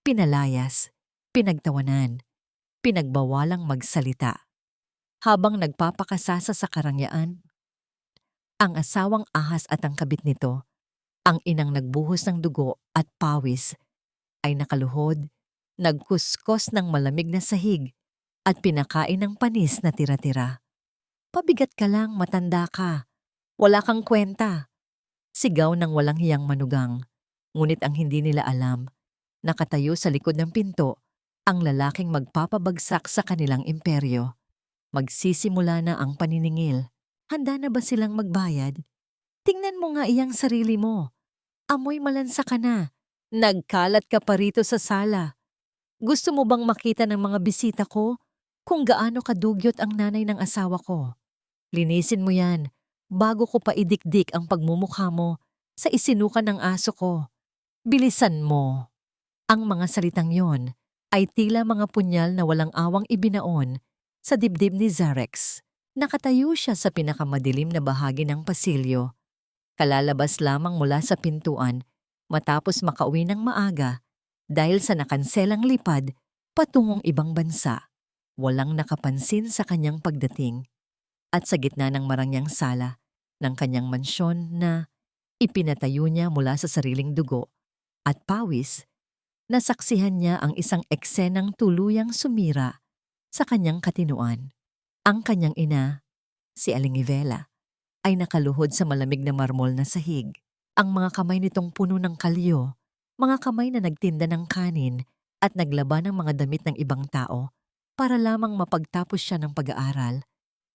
pinalayas, pinagtawanan, pinagbawalang magsalita. Habang nagpapakasasa sa karangyaan, ang asawang ahas at ang kabit nito, ang inang nagbuhos ng dugo at pawis, ay nakaluhod, nagkuskos ng malamig na sahig at pinakain ng panis na tira-tira. Pabigat ka lang, matanda ka. Wala kang kwenta. Sigaw ng walang hiyang manugang. Ngunit ang hindi nila alam, nakatayo sa likod ng pinto, ang lalaking magpapabagsak sa kanilang imperyo. Magsisimula na ang paniningil. Handa na ba silang magbayad? Tingnan mo nga iyang sarili mo. Amoy malansa ka na. Nagkalat ka pa rito sa sala. Gusto mo bang makita ng mga bisita ko kung gaano kadugyot ang nanay ng asawa ko? Linisin mo yan bago ko pa idikdik ang pagmumukha mo sa isinukan ng aso ko. Bilisan mo. Ang mga salitang yon ay tila mga punyal na walang awang ibinaon sa dibdib ni Zarex. Nakatayo siya sa pinakamadilim na bahagi ng pasilyo. Kalalabas lamang mula sa pintuan matapos makauwi ng maaga dahil sa nakanselang lipad patungong ibang bansa. Walang nakapansin sa kanyang pagdating. At sa gitna ng marangyang sala ng kanyang mansyon na ipinatayo niya mula sa sariling dugo at pawis, nasaksihan niya ang isang eksenang tuluyang sumira sa kanyang katinuan. Ang kanyang ina, si Aling Ivela, ay nakaluhod sa malamig na marmol na sahig. Ang mga kamay nitong puno ng kalyo, mga kamay na nagtinda ng kanin at naglaban ng mga damit ng ibang tao para lamang mapagtapos siya ng pag-aaral,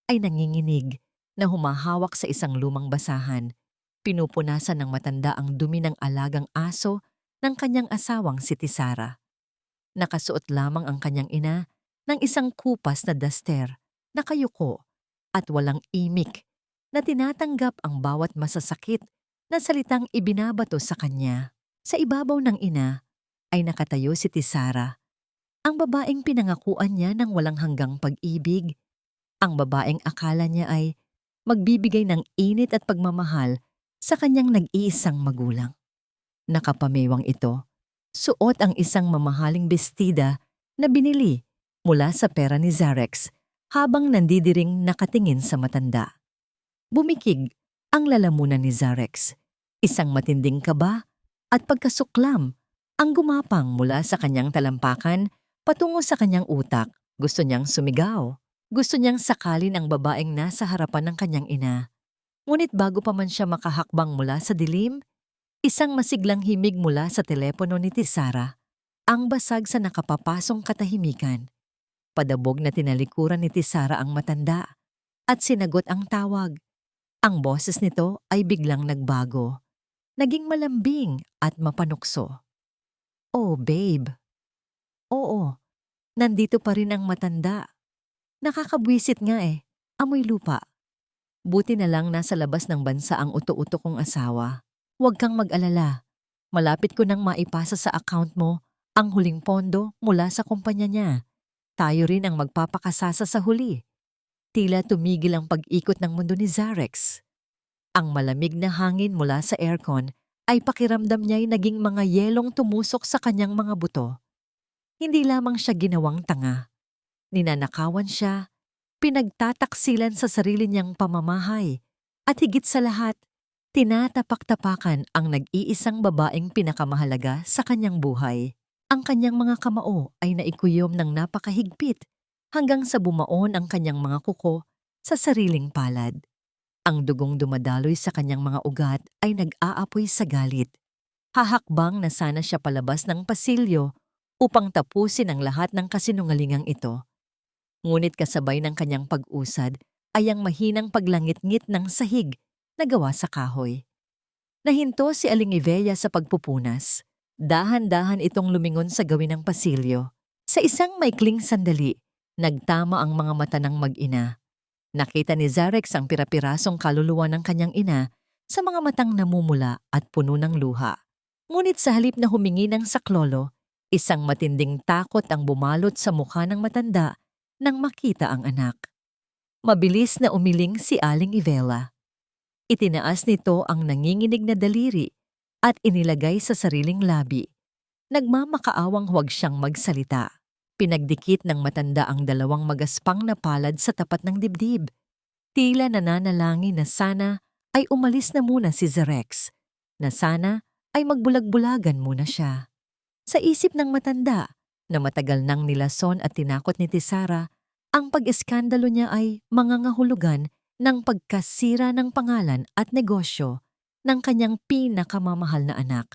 ay nanginginig na humahawak sa isang lumang basahan. Pinupunasan ng matanda ang dumi ng alagang aso ng kanyang asawang si Tisara. Nakasuot lamang ang kanyang ina ng isang kupas na daster, nakayuko at walang imik na tinatanggap ang bawat masasakit na salitang ibinabato sa kanya. Sa ibabaw ng ina ay nakatayo si Tisara, ang babaeng pinangakuan niya ng walang hanggang pag-ibig, ang babaeng akala niya ay magbibigay ng init at pagmamahal sa kanyang nag-iisang magulang. Nakapamewang ito, suot ang isang mamahaling bestida na binili mula sa pera ni Zarex habang nandidiring nakatingin sa matanda. Bumikig ang lalamunan ni Zarex. Isang matinding kaba at pagkasuklam ang gumapang mula sa kanyang talampakan patungo sa kanyang utak. Gusto niyang sumigaw. Gusto niyang sakalin ang babaeng nasa harapan ng kanyang ina. Ngunit bago pa man siya makahakbang mula sa dilim, isang masiglang himig mula sa telepono ni Tisara ang basag sa nakapapasong katahimikan. Padabog na tinalikuran ni Tisara ang matanda at sinagot ang tawag. Ang boses nito ay biglang nagbago. Naging malambing at mapanukso. "Oh, babe." "Oo, nandito pa rin ang matanda. Nakakabwisit nga eh, amoy lupa. Buti na lang nasa labas ng bansa ang uto-uto kong asawa. Huwag kang mag-alala. Malapit ko nang maipasa sa account mo ang huling pondo mula sa kumpanya niya. Tayo rin ang magpapakasasa sa huli." Tila tumigil ang pag-ikot ng mundo ni Zarex. Ang malamig na hangin mula sa aircon ay pakiramdam niya'y naging mga yelong tumusok sa kanyang mga buto. Hindi lamang siya ginawang tanga. Ninanakawan siya, pinagtataksilan sa sarili niyang pamamahay, at higit sa lahat, tinatapak-tapakan ang nag-iisang babaeng pinakamahalaga sa kanyang buhay. Ang kanyang mga kamao ay naikuyom ng napakahigpit hanggang sa bumaon ang kanyang mga kuko sa sariling palad. Ang dugong dumadaloy sa kanyang mga ugat ay nag-aapoy sa galit. Hahakbang na sana siya palabas ng pasilyo upang tapusin ang lahat ng kasinungalingang ito. Ngunit kasabay ng kanyang pag-usad ay ang mahinang paglangit-ngit ng sahig na gawa sa kahoy. Nahinto si Aling Ivela sa pagpupunas. Dahan-dahan itong lumingon sa gawin ng pasilyo. Sa isang maikling sandali, nagtama ang mga mata ng mag-ina. Nakita ni Zarex ang pirapirasong kaluluwa ng kanyang ina sa mga matang namumula at puno ng luha. Ngunit sa halip na humingi ng saklolo, isang matinding takot ang bumalot sa mukha ng matanda nang makita ang anak. Mabilis na umiling si Aling Ivela. Itinaas nito ang nanginginig na daliri at inilagay sa sariling labi. Nagmamakaawang huwag siyang magsalita. Pinagdikit ng matanda ang dalawang magaspang na palad sa tapat ng dibdib. Tila nananalangin na sana ay umalis na muna si Zerex, na sana ay magbulag-bulagan muna siya. Sa isip ng matanda, na matagal nang nilason at tinakot ni Tisara, ang pag-eskandalo niya ay mangangahulugan ng pagkasira ng pangalan at negosyo ng kanyang pinakamamahal na anak.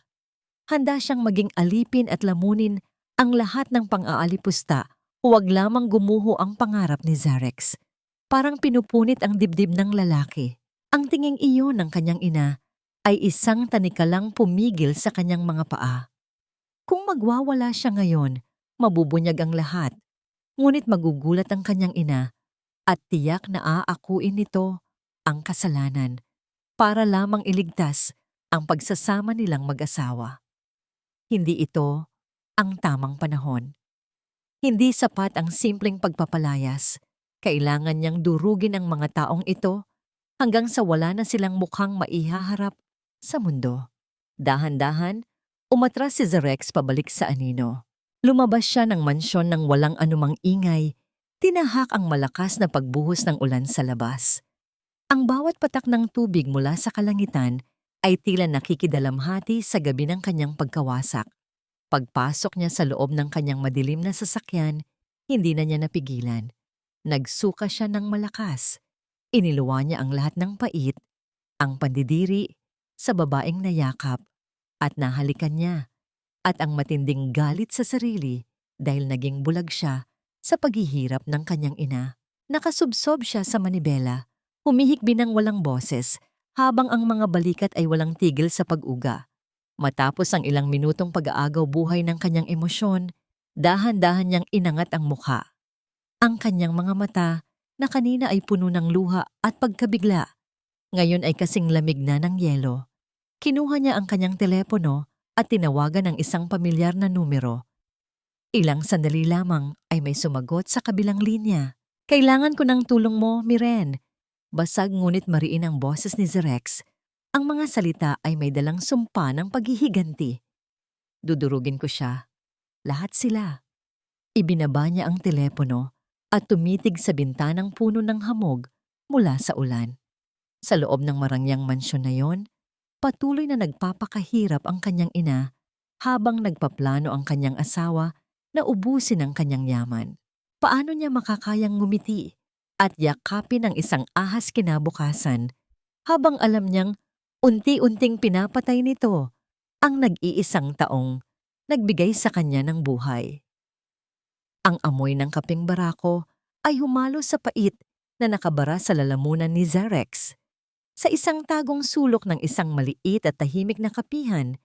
Handa siyang maging alipin at lamunin ang lahat ng pang-aalipusta, huwag lamang gumuho ang pangarap ni Zerex. Parang pinupunit ang dibdib ng lalaki. Ang tinging iyon ng kanyang ina ay isang tanikalang pumigil sa kanyang mga paa. Kung magwawala siya ngayon, mabubunyag ang lahat. Ngunit magugulat ang kanyang ina at tiyak na aakuin nito ang kasalanan para lamang iligtas ang pagsasama nilang mag-asawa. Hindi ito ang tamang panahon. Hindi sapat ang simpleng pagpapalayas. Kailangan niyang durugin ang mga taong ito hanggang sa wala na silang mukhang maihaharap sa mundo. Dahan-dahan, umatras si Zerex pabalik sa anino. Lumabas siya ng mansyon ng walang anumang ingay. Tinahak ang malakas na pagbuhos ng ulan sa labas. Ang bawat patak ng tubig mula sa kalangitan ay tila nakikidalamhati sa gabi ng kanyang pagkawasak. Pagpasok niya sa loob ng kanyang madilim na sasakyan, hindi na niya napigilan. Nagsuka siya ng malakas. Iniluwa niya ang lahat ng pait, ang pandidiri, sa babaeng nayakap, at nahalikan niya, at ang matinding galit sa sarili dahil naging bulag siya sa paghihirap ng kanyang ina. Nakasubsob siya sa manibela, humihikbi ng walang boses, habang ang mga balikat ay walang tigil sa pag-uga. Matapos ang ilang minutong pag-aagaw buhay ng kanyang emosyon, dahan-dahan niyang inangat ang mukha. Ang kanyang mga mata na kanina ay puno ng luha at pagkabigla, ngayon ay kasing lamig na ng yelo. Kinuha niya ang kanyang telepono at tinawagan ang isang pamilyar na numero. Ilang sandali lamang ay may sumagot sa kabilang linya. "Kailangan ko ng tulong mo, Miren." Basag ngunit mariin ang boses ni Zerex. Ang mga salita ay may dalang sumpa ng paghihiganti. "Dudurugin ko siya. Lahat sila." Ibinaba niya ang telepono at tumitig sa bintanang puno ng hamog mula sa ulan. Sa loob ng marangyang mansyon na yon, patuloy na nagpapakahirap ang kanyang ina habang nagpaplano ang kanyang asawa na ubusin ang kanyang yaman. Paano niya makakayang ngumiti at yakapin ang isang ahas kinabukasan habang alam niyang unti-unting pinapatay nito ang nag-iisang taong nagbigay sa kanya ng buhay? Ang amoy ng kapeng barako ay humalo sa pait na nakabara sa lalamunan ni Zerex. Sa isang tagong sulok ng isang maliit at tahimik na kapihan,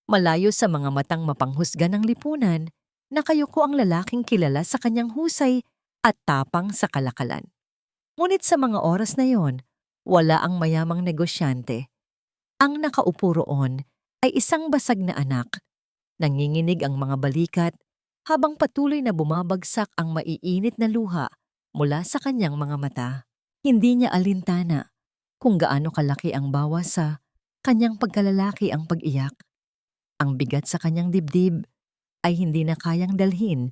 malayo sa mga matang mapanghusga ng lipunan, nakayuko ang lalaking kilala sa kanyang husay at tapang sa kalakalan. Ngunit sa mga oras na yon, wala ang mayamang negosyante. Ang nakaupo roon ay isang basag na anak. Nanginginig ang mga balikat habang patuloy na bumabagsak ang maiinit na luha mula sa kanyang mga mata. Hindi niya alintana kung gaano kalaki ang bawas sa kanyang pagkalalaki ang pag-iyak. Ang bigat sa kanyang dibdib ay hindi na kayang dalhin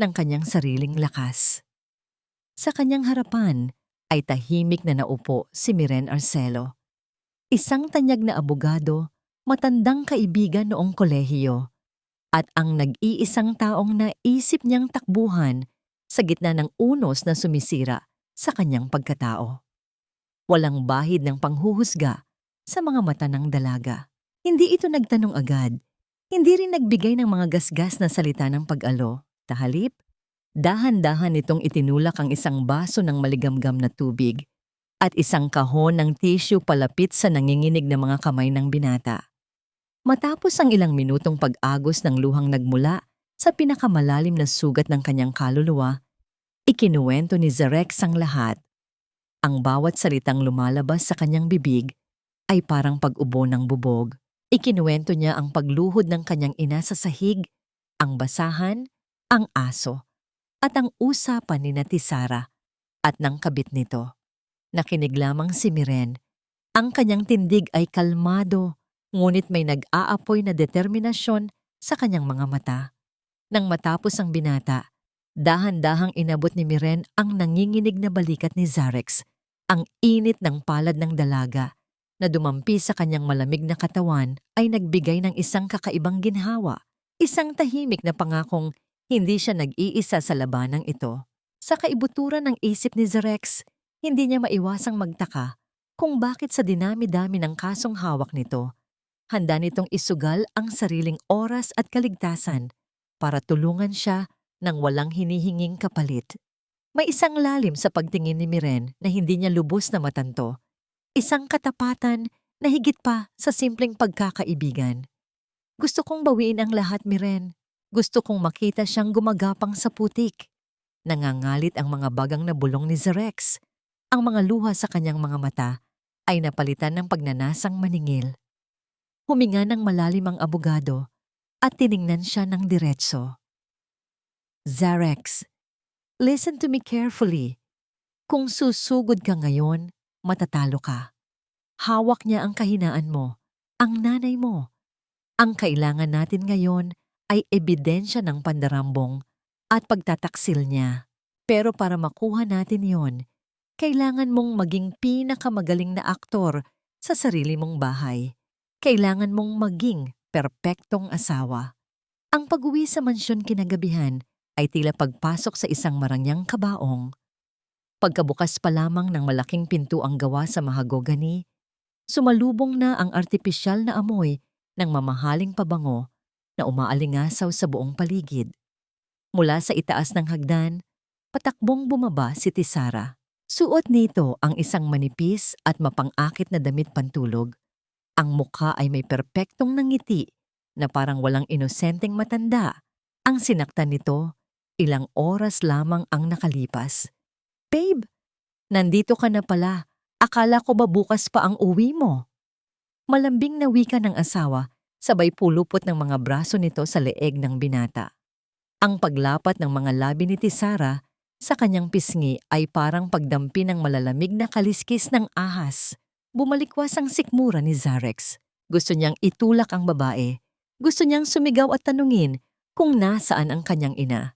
ng kanyang sariling lakas. Sa kanyang harapan ay tahimik na naupo si Miren Arcelo. Isang tanyag na abogado, matandang kaibigan noong kolehiyo, at ang nag-iisang taong naisip niyang takbuhan sa gitna ng unos na sumisira sa kanyang pagkatao. Walang bahid ng panghuhusga sa mga mata ng dalaga. Hindi ito nagtanong agad. Hindi rin nagbigay ng mga gasgas na salita ng pag-alo. Tahalip, dahan-dahan nitong itinulak ang isang baso ng maligamgam na tubig at isang kahon ng tissue palapit sa nanginginig na mga kamay ng binata. Matapos ang ilang minutong pag-agos ng luhang nagmula sa pinakamalalim na sugat ng kanyang kaluluwa, ikinuwento ni Zerex ang lahat. Ang bawat salitang lumalabas sa kanyang bibig ay parang pag-ubo ng bubog. Ikinuwento niya ang pagluhod ng kanyang ina sa sahig, ang basahan, ang aso, at ang usapan ni Tisara at ng kabit nito. Nakinig lamang si Miren. Ang kanyang tindig ay kalmado, ngunit may nag-aapoy na determinasyon sa kanyang mga mata. Nang matapos ang binata, dahan-dahang inabot ni Miren ang nanginginig na balikat ni Zarex, ang init ng palad ng dalaga na dumampi sa kanyang malamig na katawan ay nagbigay ng isang kakaibang ginhawa, isang tahimik na pangakong hindi siya nag-iisa sa labanang ito. Sa kaibuturan ng isip ni Zarex, hindi niya maiwasang magtaka kung bakit sa dinami-dami ng kasong hawak nito, handa nitong isugal ang sariling oras at kaligtasan para tulungan siya ng walang hinihinging kapalit. May isang lalim sa pagtingin ni Miren na hindi niya lubos na matanto. Isang katapatan na higit pa sa simpleng pagkakaibigan. Gusto kong bawiin ang lahat, Miren. Gusto kong makita siyang gumagapang sa putik. Nangangalit ang mga bagang na bulong ni Zarex. Ang mga luha sa kanyang mga mata ay napalitan ng pagnanasang maningil. Huminga ng malalim ang abogado at tiningnan siya ng diretso. Zarex, listen to me carefully. Kung susugod ka ngayon, matatalo ka. Hawak niya ang kahinaan mo, ang nanay mo. Ang kailangan natin ngayon ay ebidensya ng pandarambong at pagtataksil niya. Pero para makuha natin yon, kailangan mong maging pinakamagaling na aktor sa sarili mong bahay. Kailangan mong maging perpektong asawa. Ang pag-uwi sa mansyon kinagabihan ay tila pagpasok sa isang marangyang kabaong. Pagkabukas pa lamang ng malaking pintuang gawa sa mahagogani, sumalubong na ang artipisyal na amoy ng mamahaling pabango na umaalingasaw sa buong paligid. Mula sa itaas ng hagdan, patakbong bumaba si Tisara. Suot nito ang isang manipis at mapang-akit na damit pantulog. Ang mukha ay may perpektong nangiti na parang walang inosenteng matanda. Ang sinaktan nito, ilang oras lamang ang nakalipas. Babe, nandito ka na pala. Akala ko ba bukas pa ang uwi mo? Malambing na wika ng asawa, sabay pulupot ng mga braso nito sa leeg ng binata. Ang paglapat ng mga labi ni Tisara sa kanyang pisngi ay parang pagdampi ng malalamig na kaliskis ng ahas. Bumalikwas ang sikmura ni Zarex. Gusto niyang itulak ang babae. Gusto niyang sumigaw at tanungin kung nasaan ang kanyang ina.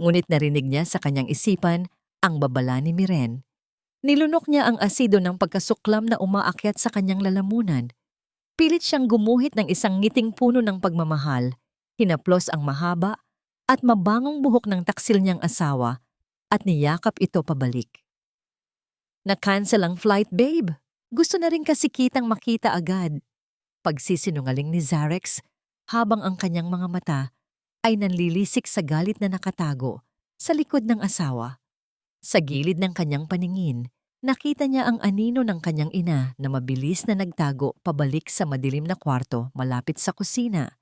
Ngunit narinig niya sa kanyang isipan ang babala ni Miren. Nilunok niya ang asido ng pagkasuklam na umaakyat sa kanyang lalamunan. Pilit siyang gumuhit ng isang ngiting puno ng pagmamahal, hinaplos ang mahaba at mabangong buhok ng taksil niyang asawa at niyakap ito pabalik. Na-cancel ang flight, babe. Gusto na rin kasi kitang makita agad. Pagsisinungaling ni Zarex habang ang kanyang mga mata ay nanlilisik sa galit na nakatago sa likod ng asawa. Sa gilid ng kanyang paningin, nakita niya ang anino ng kanyang ina na mabilis na nagtago pabalik sa madilim na kwarto malapit sa kusina.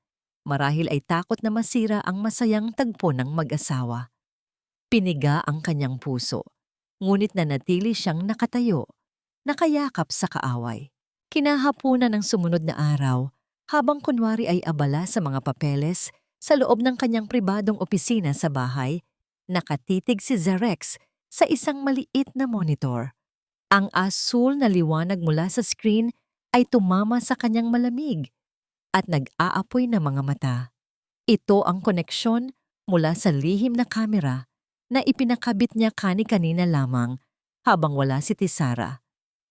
Marahil ay takot na masira ang masayang tagpo ng mag-asawa. Piniga ang kanyang puso, ngunit nanatili siyang nakatayo, nakayakap sa kaaway. Kinahapunan ng sumunod na araw, habang kunwari ay abala sa mga papeles sa loob ng kanyang pribadong opisina sa bahay, nakatitig si Zarex sa isang maliit na monitor. Ang asul na liwanag mula sa screen ay tumama sa kanyang malamig at nag-aapoy na mga mata. Ito ang koneksyon mula sa lihim na kamera na ipinakabit niya kani-kanina lamang habang wala si Tisara.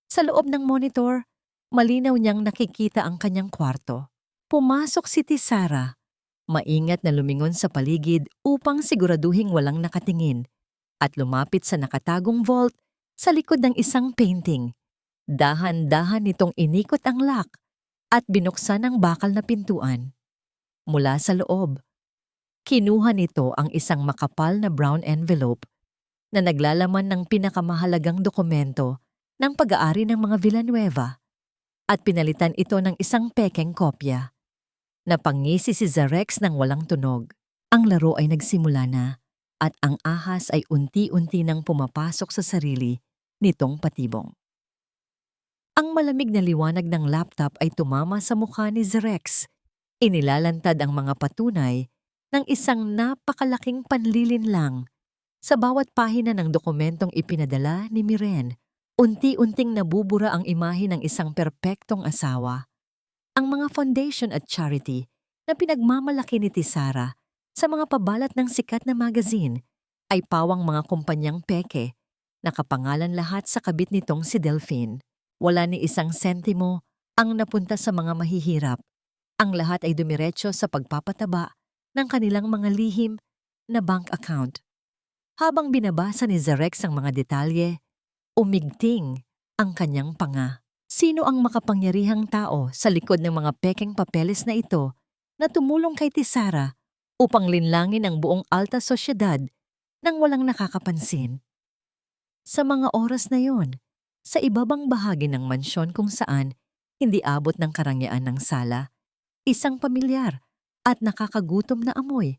Sa loob ng monitor, malinaw niyang nakikita ang kanyang kwarto. Pumasok si Tisara. Maingat na lumingon sa paligid upang siguraduhing walang nakatingin at lumapit sa nakatagong vault sa likod ng isang painting. Dahan-dahan nitong inikot ang lock at binuksan ang bakal na pintuan. Mula sa loob, kinuha nito ang isang makapal na brown envelope na naglalaman ng pinakamahalagang dokumento ng pag-aari ng mga Villanueva at pinalitan ito ng isang pekeng kopya. Napangisi si Zarex ng walang tunog. Ang laro ay nagsimula na at ang ahas ay unti-unti nang pumapasok sa sarili nitong patibong. Ang malamig na liwanag ng laptop ay tumama sa mukha ni Zarex. Inilalantad ang mga patunay ng isang napakalaking panlilinlang. Sa bawat pahina ng dokumentong ipinadala ni Miren, unti-unting nabubura ang imahe ng isang perpektong asawa. Ang mga foundation at charity, na pinagmamalaki ni Tisara sa mga pabalat ng sikat na magazine ay pawang mga kumpanyang peke, nakapangalan lahat sa kabit nitong si Delphine. Wala ni isang sentimo ang napunta sa mga mahihirap. Ang lahat ay dumiretso sa pagpapataba ng kanilang mga lihim na bank account. Habang binabasa ni Zerex ang mga detalye, umigting ang kanyang panga. Sino ang makapangyarihang tao sa likod ng mga pekeng papeles na ito na tumulong kay Tisara upang linlangin ang buong alta sosyedad nang walang nakakapansin? Sa mga oras na yon, sa ibabang bahagi ng mansyon kung saan hindi abot ng karangyaan ng sala, isang pamilyar at nakakagutom na amoy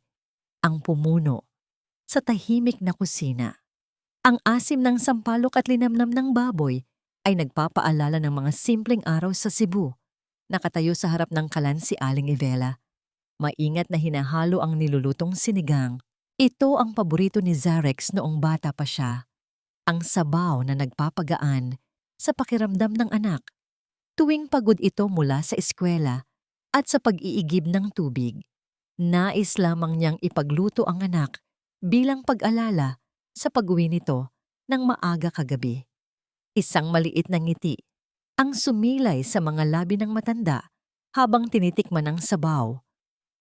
ang pumuno sa tahimik na kusina. Ang asim ng sampalok at linamnam ng baboy ay nagpapaalala ng mga simpleng araw sa Cebu. Nakatayo sa harap ng kalan si Aling Ivela. Maingat na hinahalo ang nilulutong sinigang. Ito ang paborito ni Zerex noong bata pa siya. Ang sabaw na nagpapagaan sa pakiramdam ng anak. Tuwing pagod ito mula sa eskwela at sa pag-iigib ng tubig, nais lamang niyang ipagluto ang anak bilang pag-alala sa pag-uwi nito ng maaga kagabi. Isang maliit na ngiti ang sumilay sa mga labi ng matanda habang tinitikman ng sabaw.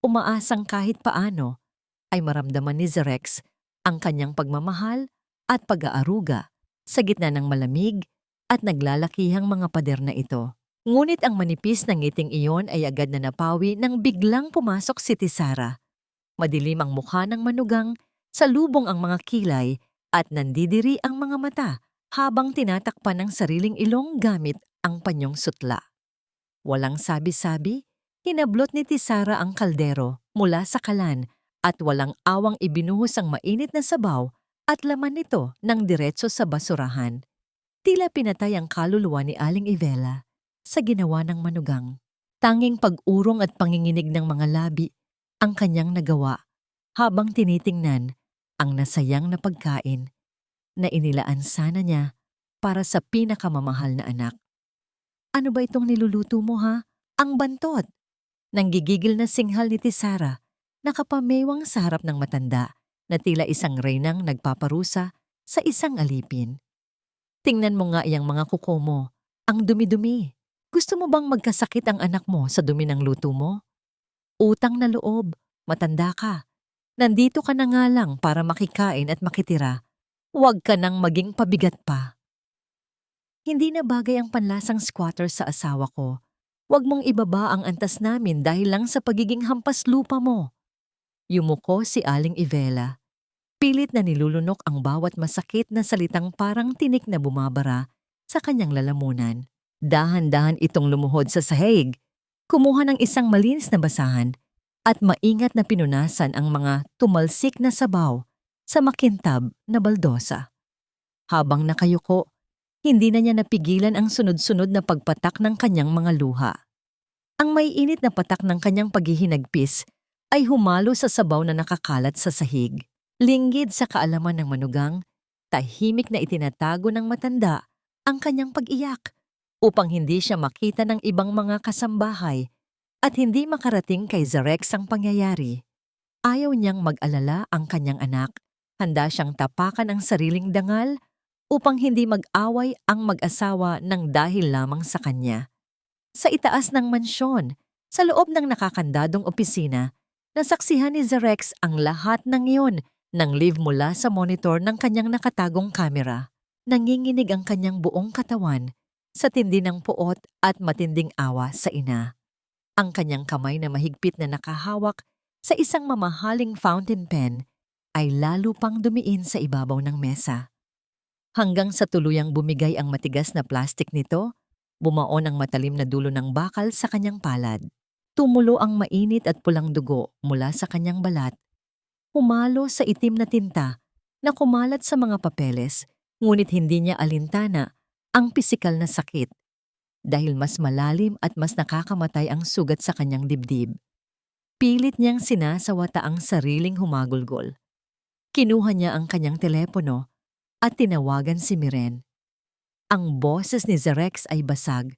Umaasang kahit paano ay maramdaman ni Zerex ang kanyang pagmamahal at pag-aaruga sa gitna ng malamig at naglalakihang mga pader na ito. Ngunit ang manipis ng ngiting iyon ay agad na napawi nang biglang pumasok si Tisara. Madilim ang mukha ng manugang, salubong ang mga kilay at nandidiri ang mga mata habang tinatakpan ng sariling ilong gamit ang panyong sutla. Walang sabi-sabi, hinablot ni Tisara ang kaldero mula sa kalan at walang awang ibinuhos ang mainit na sabaw at laman nito ng diretso sa basurahan. Tila pinatay ang kaluluwa ni Aling Ivela sa ginawa ng manugang. Tanging pag-urong at panginginig ng mga labi ang kanyang nagawa habang tinitingnan ang nasayang na pagkain na inilaan sana niya para sa pinakamamahal na anak. Ano ba itong niluluto mo ha? Ang bantot! Nanggigigil na singhal ni Tisara, nakapamewang sa harap ng matanda na tila isang reynang nagpaparusa sa isang alipin. Tingnan mo nga iyang mga kuko mo, ang dumi-dumi. Gusto mo bang magkasakit ang anak mo sa dumi ng luto mo? Utang na loob, matanda ka. Nandito ka na nga lang para makikain at makitira. Huwag ka nang maging pabigat pa. Hindi na bagay ang panlasang squatter sa asawa ko. Huwag mong ibaba ang antas namin dahil lang sa pagiging hampas lupa mo. Yumuko si Aling Ivela. Pilit na nilulunok ang bawat masakit na salitang parang tinik na bumabara sa kanyang lalamunan. Dahan-dahan itong lumuhod sa sahig, kumuha ng isang malinis na basahan at maingat na pinunasan ang mga tumalsik na sabaw sa makintab na baldosa. Habang nakayuko, hindi na niya napigilan ang sunod-sunod na pagpatak ng kanyang mga luha. Ang maiinit na patak ng kanyang paghihinagpis ay humalo sa sabaw na nakakalat sa sahig. Linggid sa kaalaman ng manugang, tahimik na itinatago ng matanda ang kanyang pag-iyak upang hindi siya makita ng ibang mga kasambahay at hindi makarating kay Zerex ang pangyayari. Ayaw niyang mag-alala ang kanyang anak. Handa siyang tapakan ang sariling dangal upang hindi mag-away ang mag-asawa ng dahil lamang sa kanya. Sa itaas ng mansyon, sa loob ng nakakandadong opisina, nasaksihan ni Zerex ang lahat ng iyon nang live mula sa monitor ng kanyang nakatagong kamera. Nanginginig ang kanyang buong katawan sa tindi ng puot at matinding awa sa ina. Ang kanyang kamay na mahigpit na nakahawak sa isang mamahaling fountain pen ay lalo pang dumiin sa ibabaw ng mesa. Hanggang sa tuluyang bumigay ang matigas na plastik nito, bumaon ang matalim na dulo ng bakal sa kanyang palad. Tumulo ang mainit at pulang dugo mula sa kanyang balat. Humalo sa itim na tinta na kumalat sa mga papeles, ngunit hindi niya alintana ang pisikal na sakit dahil mas malalim at mas nakakamatay ang sugat sa kanyang dibdib. Pilit niyang sinasawata ang sariling humagulgol. Kinuha niya ang kanyang telepono at tinawagan si Miren. Ang boses ni Zerex ay basag.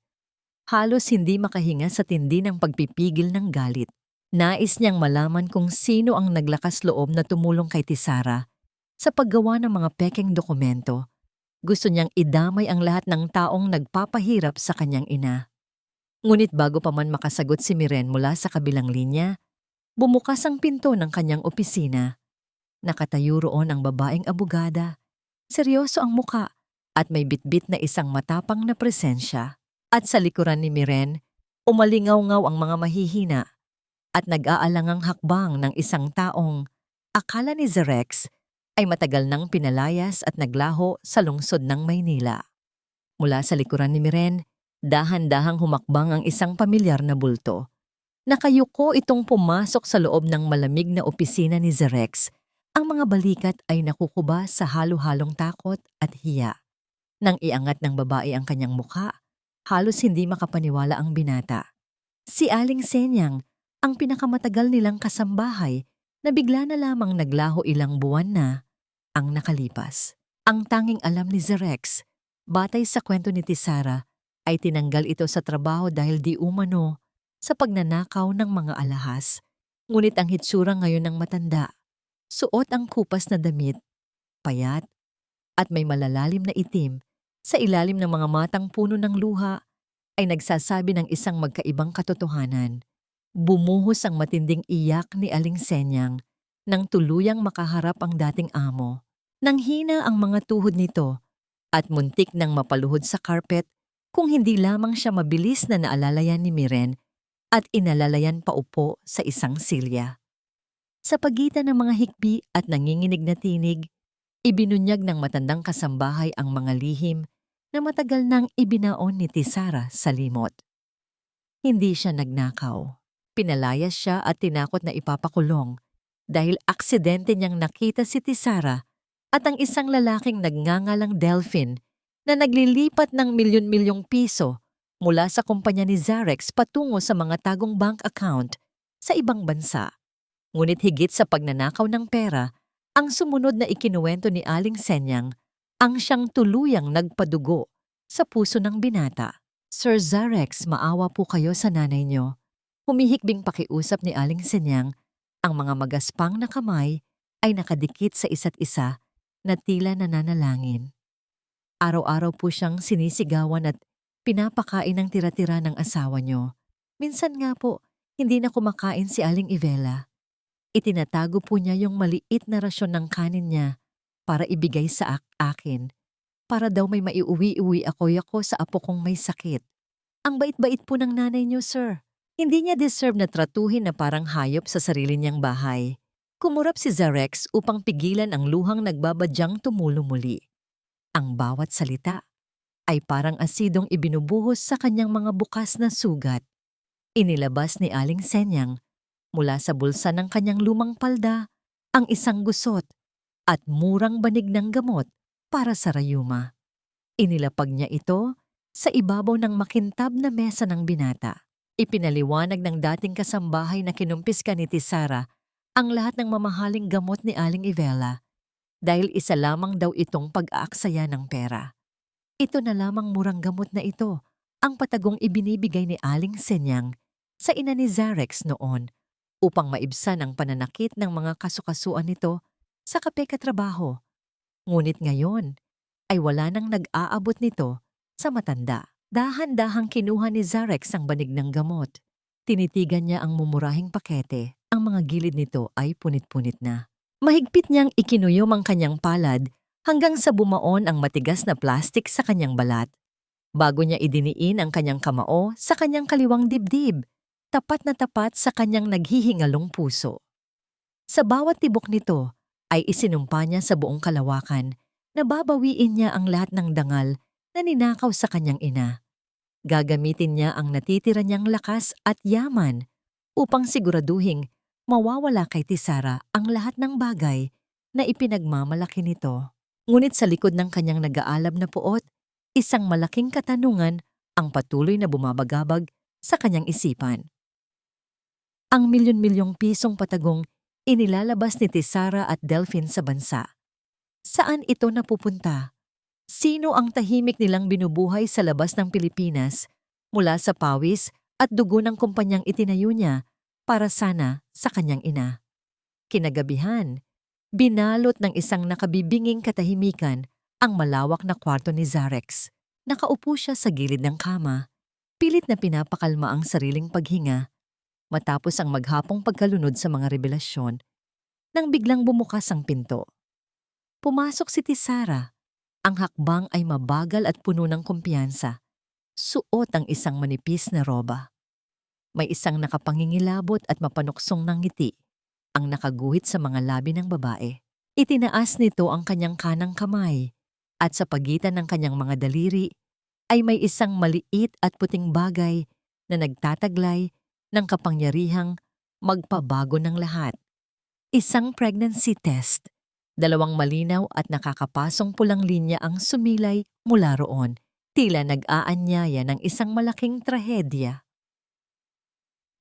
Halos hindi makahinga sa tindi ng pagpipigil ng galit. Nais niyang malaman kung sino ang naglakas loob na tumulong kay Tisara sa paggawa ng mga pekeng dokumento. Gusto niyang idamay ang lahat ng taong nagpapahirap sa kanyang ina. Ngunit bago pa man makasagot si Miren mula sa kabilang linya, bumukas ang pinto ng kanyang opisina. Nakatayo roon ang babaeng abogada. Seryoso ang muka at may bitbit na isang matapang na presensya. At sa likuran ni Miren, umalingaw-ngaw ang mga mahihina at nag-aalangang hakbang ng isang taong akala ni Zerex ay matagal nang pinalayas at naglaho sa lungsod ng Maynila. Mula sa likuran ni Miren, dahan-dahang humakbang ang isang pamilyar na bulto. Nakayuko itong pumasok sa loob ng malamig na opisina ni Zerex. Ang mga balikat ay nakukuba sa halo-halong takot at hiya. Nang iangat ng babae ang kanyang mukha, halos hindi makapaniwala ang binata. Si Aling Senyang, ang pinakamatagal nilang kasambahay na bigla na lamang naglaho ilang buwan na ang nakalipas. Ang tanging alam ni Zerex, batay sa kwento ni Tisara, ay tinanggal ito sa trabaho dahil di umano sa pagnanakaw ng mga alahas. Ngunit ang hitsura ngayon ng matanda, suot ang kupas na damit, payat, at may malalalim na itim sa ilalim ng mga matang puno ng luha ay nagsasabi ng isang magkaibang katotohanan. Bumuhos ang matinding iyak ni Aling Senyang nang tuluyang makaharap ang dating amo. Nang hina ang mga tuhod nito at muntik nang mapaluhod sa carpet kung hindi lamang siya mabilis na naalalayan ni Miren at inalalayan paupo sa isang silya. Sa pagitan ng mga hikbi at nanginginig na tinig, ibinunyag ng matandang kasambahay ang mga lihim na matagal nang ibinaon ni Tisara sa limot. Hindi siya nagnakaw. Pinalayas siya at tinakot na ipapakulong dahil aksidente niyang nakita si Tisara at ang isang lalaking nagngangalang Delphine na naglilipat ng milyon-milyong piso mula sa kumpanya ni Zerex patungo sa mga tagong bank account sa ibang bansa. Ngunit higit sa pagnanakaw ng pera, ang sumunod na ikinuwento ni Aling Senyang ang siyang tuluyang nagpadugo sa puso ng binata. Sir Zerex, maawa po kayo sa nanay niyo. Humihikbing pakiusap ni Aling Senyang, ang mga magaspang na kamay ay nakadikit sa isa't isa na tila nananalangin. Araw-araw po siyang sinisigawan at pinapakain ng tira-tira ng asawa niyo. Minsan nga po, hindi na kumakain si Aling Ivela. Itinatago po niya yung maliit na rasyon ng kanin niya para ibigay sa akin. Para daw may maiuwi-uwi ako sa apo kong may sakit. Ang bait-bait po ng nanay niyo, sir. Hindi niya deserve na tratuhin na parang hayop sa sarili niyang bahay. Kumurap si Zerex upang pigilan ang luhang nagbabadyang tumulo muli. Ang bawat salita ay parang asidong ibinubuhos sa kanyang mga bukas na sugat. Inilabas ni Aling Senyang mula sa bulsa ng kanyang lumang palda ang isang gusot at murang banig ng gamot para sa rayuma. Inilapag niya ito sa ibabaw ng makintab na mesa ng binata. Ipinaliwanag ng dating kasambahay na kinumpis ka ni Tisara ang lahat ng mamahaling gamot ni Aling Ivela dahil isa lamang daw itong pag-aaksaya ng pera. Ito na lamang murang gamot na ito ang patagong ibinibigay ni Aling Senyang sa ina ni Zerex noon upang maibsan ang pananakit ng mga kasukasuan nito sa kape-katrabaho. Ngunit ngayon ay wala nang nag-aabot nito sa matanda. Dahan-dahang kinuha ni Zerex ang banig ng gamot. Tinitigan niya ang mumurahing pakete. Ang mga gilid nito ay punit-punit na. Mahigpit niyang ikinuyom ang kanyang palad hanggang sa bumaon ang matigas na plastik sa kanyang balat. Bago niya idiniin ang kanyang kamao sa kanyang kaliwang dibdib, tapat na tapat sa kanyang naghihingalong puso. Sa bawat tibok nito ay isinumpa niya sa buong kalawakan na babawiin niya ang lahat ng dangal na ninakaw sa kanyang ina. Gagamitin niya ang natitira niyang lakas at yaman upang siguraduhing mawawala kay Tisara ang lahat ng bagay na ipinagmamalaki nito. Ngunit sa likod ng kanyang nag-aalab na puot, isang malaking katanungan ang patuloy na bumabagabag sa kanyang isipan. Ang milyon-milyong pisong patagong inilalabas ni Tisara at Delphine sa bansa. Saan ito napupunta? Sino ang tahimik nilang binubuhay sa labas ng Pilipinas mula sa pawis at dugo ng kumpanyang itinayo niya para sana sa kanyang ina. Kinagabihan, binalot ng isang nakabibinging katahimikan ang malawak na kwarto ni Zarex. Nakaupo siya sa gilid ng kama, pilit na pinapakalma ang sariling paghinga matapos ang maghapong pagkalunod sa mga revelasyon nang biglang bumukas ang pinto. Pumasok si Tisara. Ang hakbang ay mabagal at puno ng kumpiyansa. Suot ang isang manipis na roba. May isang nakapangingilabot at mapanuksong ng ngiti ang nakaguhit sa mga labi ng babae. Itinaas nito ang kanyang kanang kamay at sa pagitan ng kanyang mga daliri ay may isang maliit at puting bagay na nagtataglay ng kapangyarihang magpabago ng lahat. Isang pregnancy test. 2 malinaw at nakakapasong pulang linya ang sumilay mula roon. Tila nag-aanyaya ng isang malaking trahedya.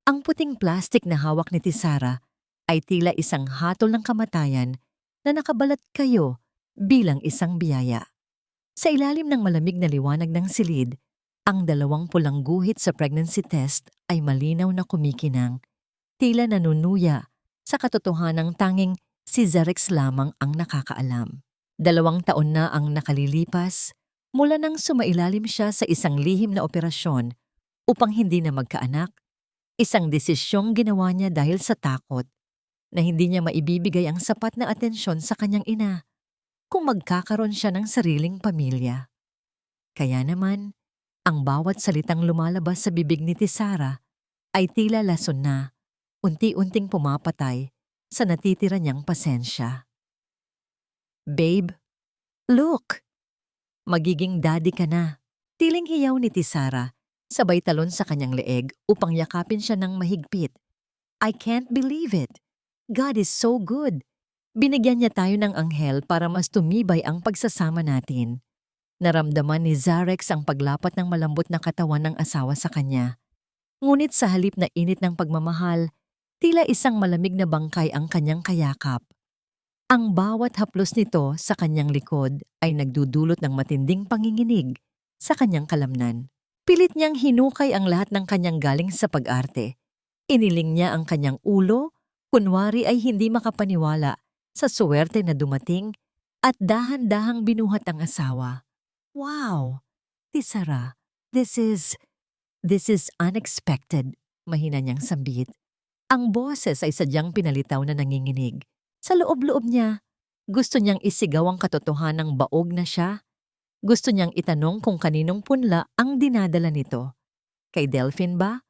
Ang puting plastik na hawak ni Tisara ay tila isang hatol ng kamatayan na nakabalat kayo bilang isang biyaya. Sa ilalim ng malamig na liwanag ng silid, ang 2 pulang guhit sa pregnancy test ay malinaw na kumikinang, tila nanunuya sa katotohanang tanging si Zarex lamang ang nakakaalam. 2 taon na ang nakalilipas mula nang sumailalim siya sa isang lihim na operasyon upang hindi na magkaanak, isang desisyong ginawa niya dahil sa takot na hindi niya maibibigay ang sapat na atensyon sa kanyang ina kung magkakaroon siya ng sariling pamilya. Kaya naman, ang bawat salitang lumalabas sa bibig ni Tisara ay tila lason na unti-unting pumapatay sa natitira niyang pasensya. Babe, look! Magiging daddy ka na. Tiling hiyaw ni Tisara, sabay talon sa kanyang leeg upang yakapin siya ng mahigpit. I can't believe it. God is so good. Binigyan niya tayo ng anghel para mas tumibay ang pagsasama natin. Naramdaman ni Zarex ang paglapat ng malambot na katawan ng asawa sa kanya. Ngunit sa halip na init ng pagmamahal, tila isang malamig na bangkay ang kanyang kayakap. Ang bawat haplos nito sa kanyang likod ay nagdudulot ng matinding panginginig sa kanyang kalamnan. Pilit niyang hinukay ang lahat ng kanyang galing sa pag-arte. Iniling niya ang kanyang ulo, kunwari ay hindi makapaniwala sa suwerte na dumating at dahan-dahang binuhat ang asawa. Wow! Tisara, this is unexpected, mahina niyang sambit. Ang boses ay sadyang pinalitaw na nanginginig. Sa loob-loob niya, gusto niyang isigaw ang katotohanang baog na siya. Gusto niyang itanong kung kaninong punla ang dinadala nito. Kay Delphine ba?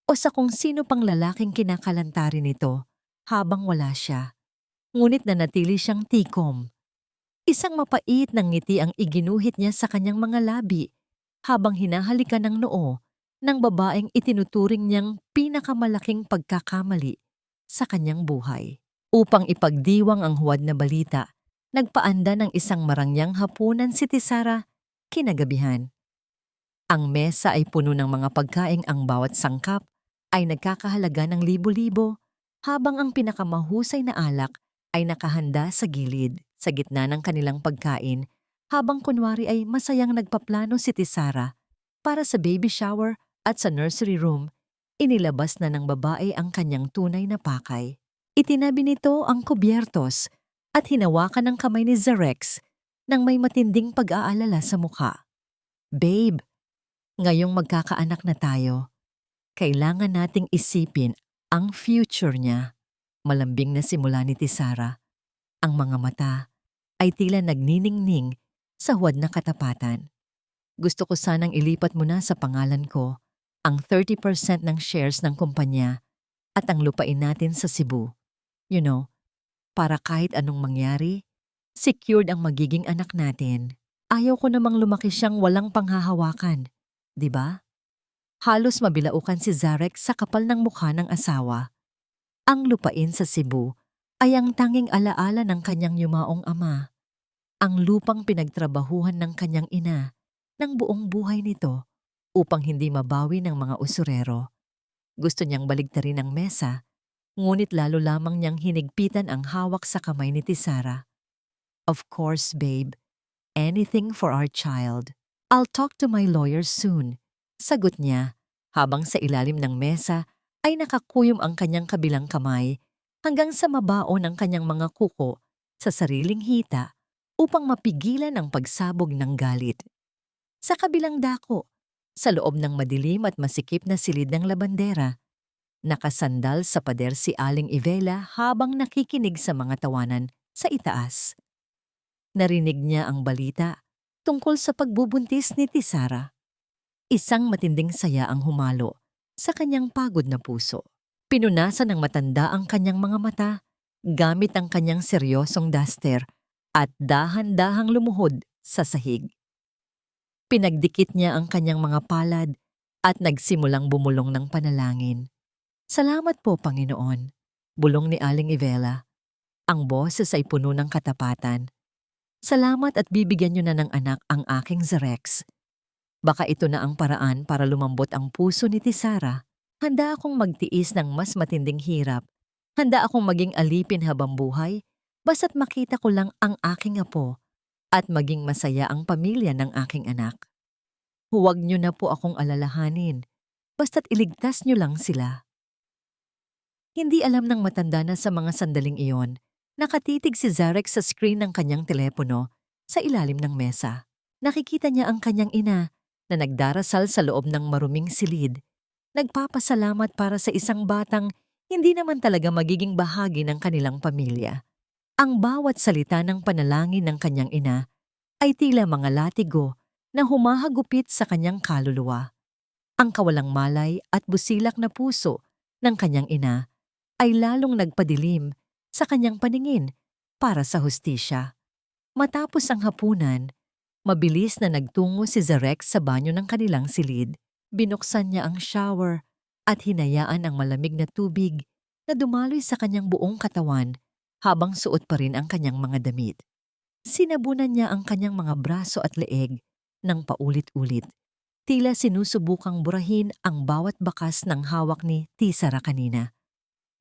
O sa kung sino pang lalaking kinakalantari nito habang wala siya. Ngunit nanatili siyang tikom. Isang mapait ng ngiti ang iginuhit niya sa kanyang mga labi habang hinahalikan ng noo ng babaeng itinuturing niyang pinakamalaking pagkakamali sa kanyang buhay. Upang ipagdiwang ang huwad na balita, nagpaanda ng isang marangyang hapunan si Tisara kinagabihan. Ang mesa ay puno ng mga pagkaing ang bawat sangkap ay nagkakahalaga ng libo-libo habang ang pinakamahusay na alak ay nakahanda sa gilid sa gitna ng kanilang pagkain habang kunwari ay masayang nagpaplano si Tisara para sa baby shower at sa nursery room, inilabas na ng babae ang kanyang tunay na pakay. Itinabi nito ang kubyertos at hinawakan ng kamay ni Zarex nang may matinding pag-aalala sa mukha. Babe, ngayong magkakaanak na tayo, kailangan nating isipin ang future niya. Malambing na simula ni Tisara. Ang mga mata ay tila nagniningning sa huwad na katapatan. Gusto ko sanang ilipat mo na sa pangalan ko ang 30% ng shares ng kumpanya at ang lupain natin sa Cebu. You know, para kahit anong mangyari, secured ang magiging anak natin. Ayaw ko namang lumaki siyang walang panghahawakan, di ba? Halos mabilaukan si Zarex sa kapal ng mukha ng asawa. Ang lupain sa Cebu ay ang tanging alaala ng kanyang yumaong ama. Ang lupang pinagtrabahuhan ng kanyang ina ng buong buhay nito upang hindi mabawi ng mga usurero. Gusto niyang baligtarin ang mesa, ngunit lalo lamang niyang hinigpitan ang hawak sa kamay ni Tisara. Of course, babe. Anything for our child. I'll talk to my lawyer soon. Sagot niya habang sa ilalim ng mesa ay nakakuyom ang kanyang kabilang kamay hanggang sa mabaon ang kanyang mga kuko sa sariling hita upang mapigilan ang pagsabog ng galit. Sa kabilang dako, sa loob ng madilim at masikip na silid ng labandera, nakasandal sa pader si Aling Ivela habang nakikinig sa mga tawanan sa itaas. Narinig niya ang balita tungkol sa pagbubuntis ni Tisara. Isang matinding saya ang humalo sa kanyang pagod na puso. Pinunasan ng matanda ang kanyang mga mata gamit ang kanyang seryosong duster at dahan-dahang lumuhod sa sahig. Pinagdikit niya ang kanyang mga palad at nagsimulang bumulong ng panalangin. "Salamat po, Panginoon," bulong ni Aling Ivela. Ang boses ay puno ng katapatan. "Salamat at bibigyan niyo na ng anak ang aking Zerex. Baka ito na ang paraan para lumambot ang puso ni Tisara. Handa akong magtiis ng mas matinding hirap. Handa akong maging alipin habang buhay, basta't makita ko lang ang aking apo at maging masaya ang pamilya ng aking anak. Huwag niyo na po akong alalahanin, basta't iligtas niyo lang sila." Hindi alam ng matanda na sa mga sandaling iyon, nakatitig si Zerex sa screen ng kanyang telepono sa ilalim ng mesa. Nakikita niya ang kanyang ina na nagdarasal sa loob ng maruming silid, nagpapasalamat para sa isang batang hindi naman talaga magiging bahagi ng kanilang pamilya. Ang bawat salita ng panalangin ng kanyang ina ay tila mga latigo na humahagupit sa kanyang kaluluwa. Ang kawalang malay at busilak na puso ng kanyang ina ay lalong nagpadilim sa kanyang paningin para sa hustisya. Matapos ang hapunan, mabilis na nagtungo si Zerex sa banyo ng kanilang silid. Binuksan niya ang shower at hinayaan ang malamig na tubig na dumaloy sa kanyang buong katawan habang suot pa rin ang kanyang mga damit. Sinabunan niya ang kanyang mga braso at leeg ng paulit-ulit. Tila sinusubukang burahin ang bawat bakas ng hawak ni Tisara kanina.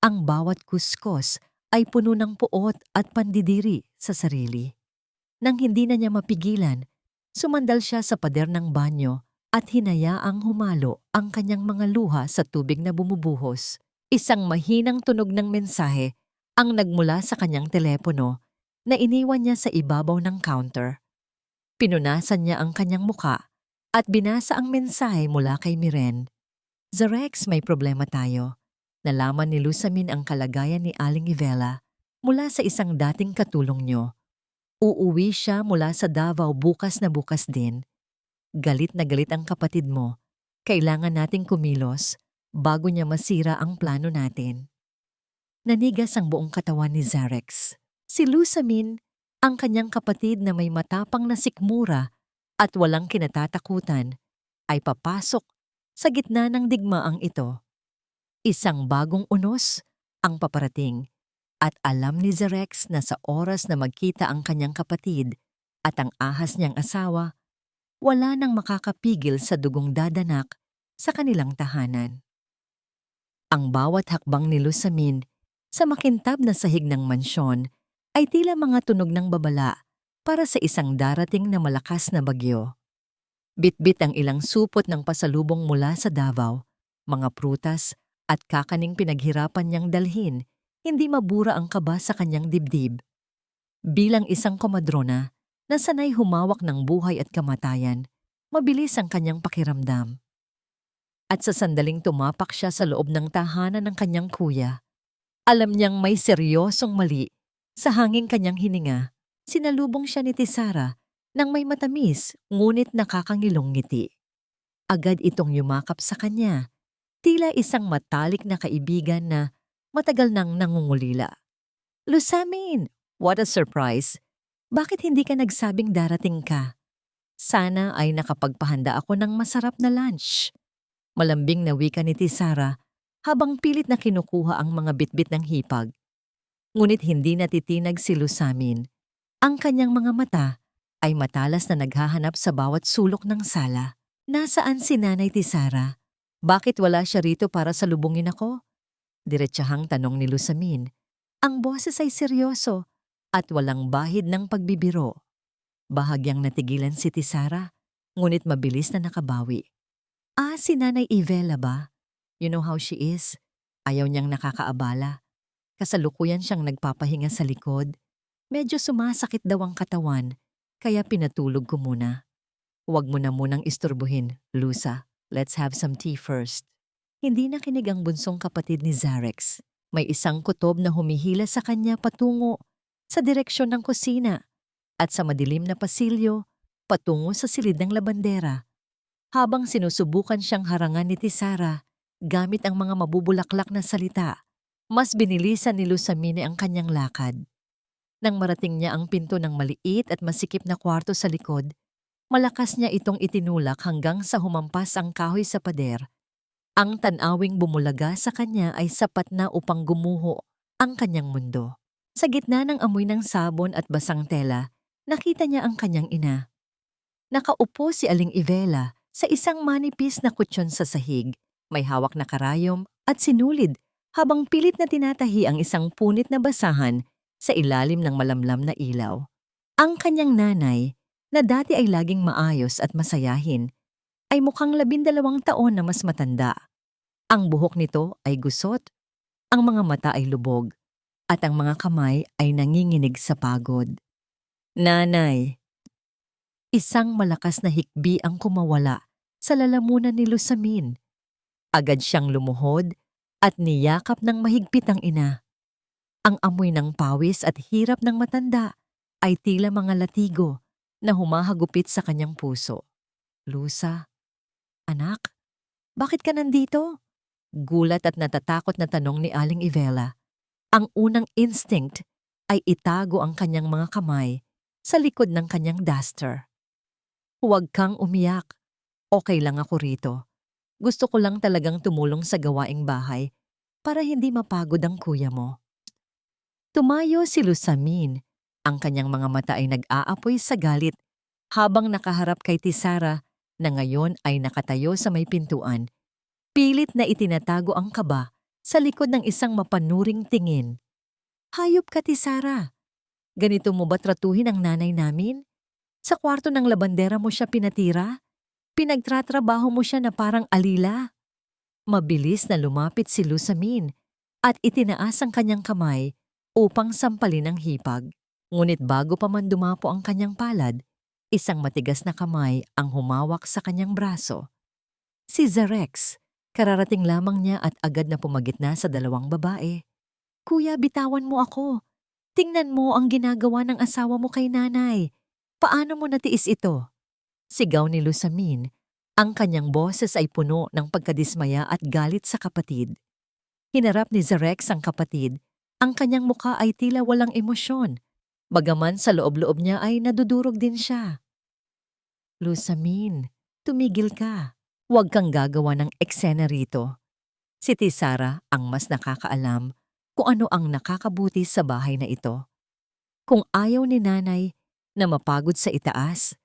Ang bawat kuskos ay puno ng puot at pandidiri sa sarili. Nang hindi na niya mapigilan, sumandal siya sa pader ng banyo at hinayaang humalo ang kanyang mga luha sa tubig na bumubuhos. Isang mahinang tunog ng mensahe ang nagmula sa kanyang telepono na iniwan niya sa ibabaw ng counter. Pinunasan niya ang kanyang muka at binasa ang mensahe mula kay Miren. "Zerex, may problema tayo. Nalaman ni Lusamin ang kalagayan ni Aling Ivela mula sa isang dating katulong niyo. Uuwi siya mula sa Davao bukas na bukas din. Galit na galit ang kapatid mo. Kailangan nating kumilos bago niya masira ang plano natin." Nanigas ang buong katawan ni Zerex. Si Lusamin, ang kanyang kapatid na may matapang na sikmura at walang kinatatakutan, ay papasok sa gitna ng digmaang ito. Isang bagong unos ang paparating at alam ni Zerex na sa oras na magkita ang kanyang kapatid at ang ahas niyang asawa, wala nang makakapigil sa dugong dadanak sa kanilang tahanan. Ang bawat hakbang ni Lusamin sa makintab na sahig ng mansyon ay tila mga tunog ng babala para sa isang darating na malakas na bagyo. Bitbit ang ilang supot ng pasalubong mula sa Davao, mga prutas at kakaning pinaghirapan niyang dalhin, hindi mabura ang kaba sa kanyang dibdib. Bilang isang komadrona na sanay humawak ng buhay at kamatayan, mabilis ang kanyang pakiramdam. At sa sandaling tumapak siya sa loob ng tahanan ng kanyang kuya, alam niyang may seryosong mali sa hanging kanyang hininga. Sinalubong siya ni Tisara nang may matamis ngunit nakakangilong ngiti. Agad itong yumakap sa kanya, tila isang matalik na kaibigan na matagal nang nangungulila. "Lusamin, what a surprise! Bakit hindi ka nagsabing darating ka? Sana ay nakapagpahanda ako ng masarap na lunch." Malambing na wika ni Tisara habang pilit na kinukuha ang mga bitbit ng hipag. Ngunit hindi natitinag si Lusamin. Ang kanyang mga mata ay matalas na naghahanap sa bawat sulok ng sala. "Nasaan si Nanay Tisara? Bakit wala siya rito para salubungin ako?" Diretsahang tanong ni Lusamin. Ang boses ay seryoso at walang bahid ng pagbibiro. Bahagyang natigilan si Tisara, ngunit mabilis na nakabawi. "Ah, si Nanay Ivela ba? You know how she is. Ayaw niyang nakakaabala. Kasalukuyan siyang nagpapahinga sa likod. Medyo sumasakit daw ang katawan, kaya pinatulog ko muna. Huwag mo na munang isturbuhin, Lusa. Let's have some tea first. Hindi nakinig ang bunsong kapatid ni Zarex. May isang kutob na humihila sa kanya patungo sa direksyon ng kusina at sa madilim na pasilyo patungo sa silid ng labandera. Habang sinusubukan siyang harangan ni Tisara gamit ang mga mabubulaklak na salita, mas binilisan ni Lusamine ang kanyang lakad. Nang marating niya ang pinto ng maliit at masikip na kwarto sa likod, malakas niya itong itinulak hanggang sa humampas ang kahoy sa pader. Ang tanawing bumulaga sa kanya ay sapat na upang gumuho ang kanyang mundo. Sa gitna ng amoy ng sabon at basang tela, nakita niya ang kanyang ina. Nakaupo si Aling Ivela sa isang manipis na kutsyon sa sahig, may hawak na karayom at sinulid habang pilit na tinatahi ang isang punit na basahan sa ilalim ng malamlam na ilaw. Ang kanyang nanay, na dati ay laging maayos at masayahin, ay mukhang 12 taon na mas matanda. Ang buhok nito ay gusot, ang mga mata ay lubog, at ang mga kamay ay nanginginig sa pagod. Nanay. Isang malakas na hikbi ang kumawala sa lalamunan ni Lusamine. Agad siyang lumuhod at niyakap ng mahigpit ang ina. Ang amoy ng pawis at hirap ng matanda ay tila mga latigo na humahagupit sa kanyang puso. Lusa, anak, bakit ka nandito? Gulat at natatakot na tanong ni Aling Ivela. Ang unang instinct ay itago ang kanyang mga kamay sa likod ng kanyang duster. Huwag kang umiyak. Okay lang ako rito. Gusto ko lang talagang tumulong sa gawaing bahay para hindi mapagod ang kuya mo. Tumayo si Lusamine. Ang kanyang mga mata ay nag-aapoy sa galit habang nakaharap kay Tisara na ngayon ay nakatayo sa may pintuan. Pilit na itinatago ang kaba sa likod ng isang mapanuring tingin. Hayop ka, Tisara. Ganito mo ba tratuhin ang nanay namin? Sa kwarto ng labandera mo siya pinatira? Pinagtratrabaho mo siya na parang alila? Mabilis na lumapit si Lusamine at itinaas ang kanyang kamay upang sampalin ang hipag. Ngunit bago pa man dumapo ang kanyang palad, isang matigas na kamay ang humawak sa kanyang braso. Si Zarex, kararating lamang niya at agad na pumagitna sa dalawang babae. Kuya, bitawan mo ako. Tingnan mo ang ginagawa ng asawa mo kay nanay. Paano mo natiis ito? Sigaw ni Lusamine. Ang kanyang boses ay puno ng pagkadismaya at galit sa kapatid. Hinarap ni Zarex ang kapatid. Ang kanyang mukha ay tila walang emosyon. Bagaman sa loob-loob niya ay nadudurog din siya. Lusamine, tumigil ka. Huwag kang gagawa ng eksena rito. Si Tisara ang mas nakakaalam kung ano ang nakakabuti sa bahay na ito. Kung ayaw ni nanay na mapagod sa itaas,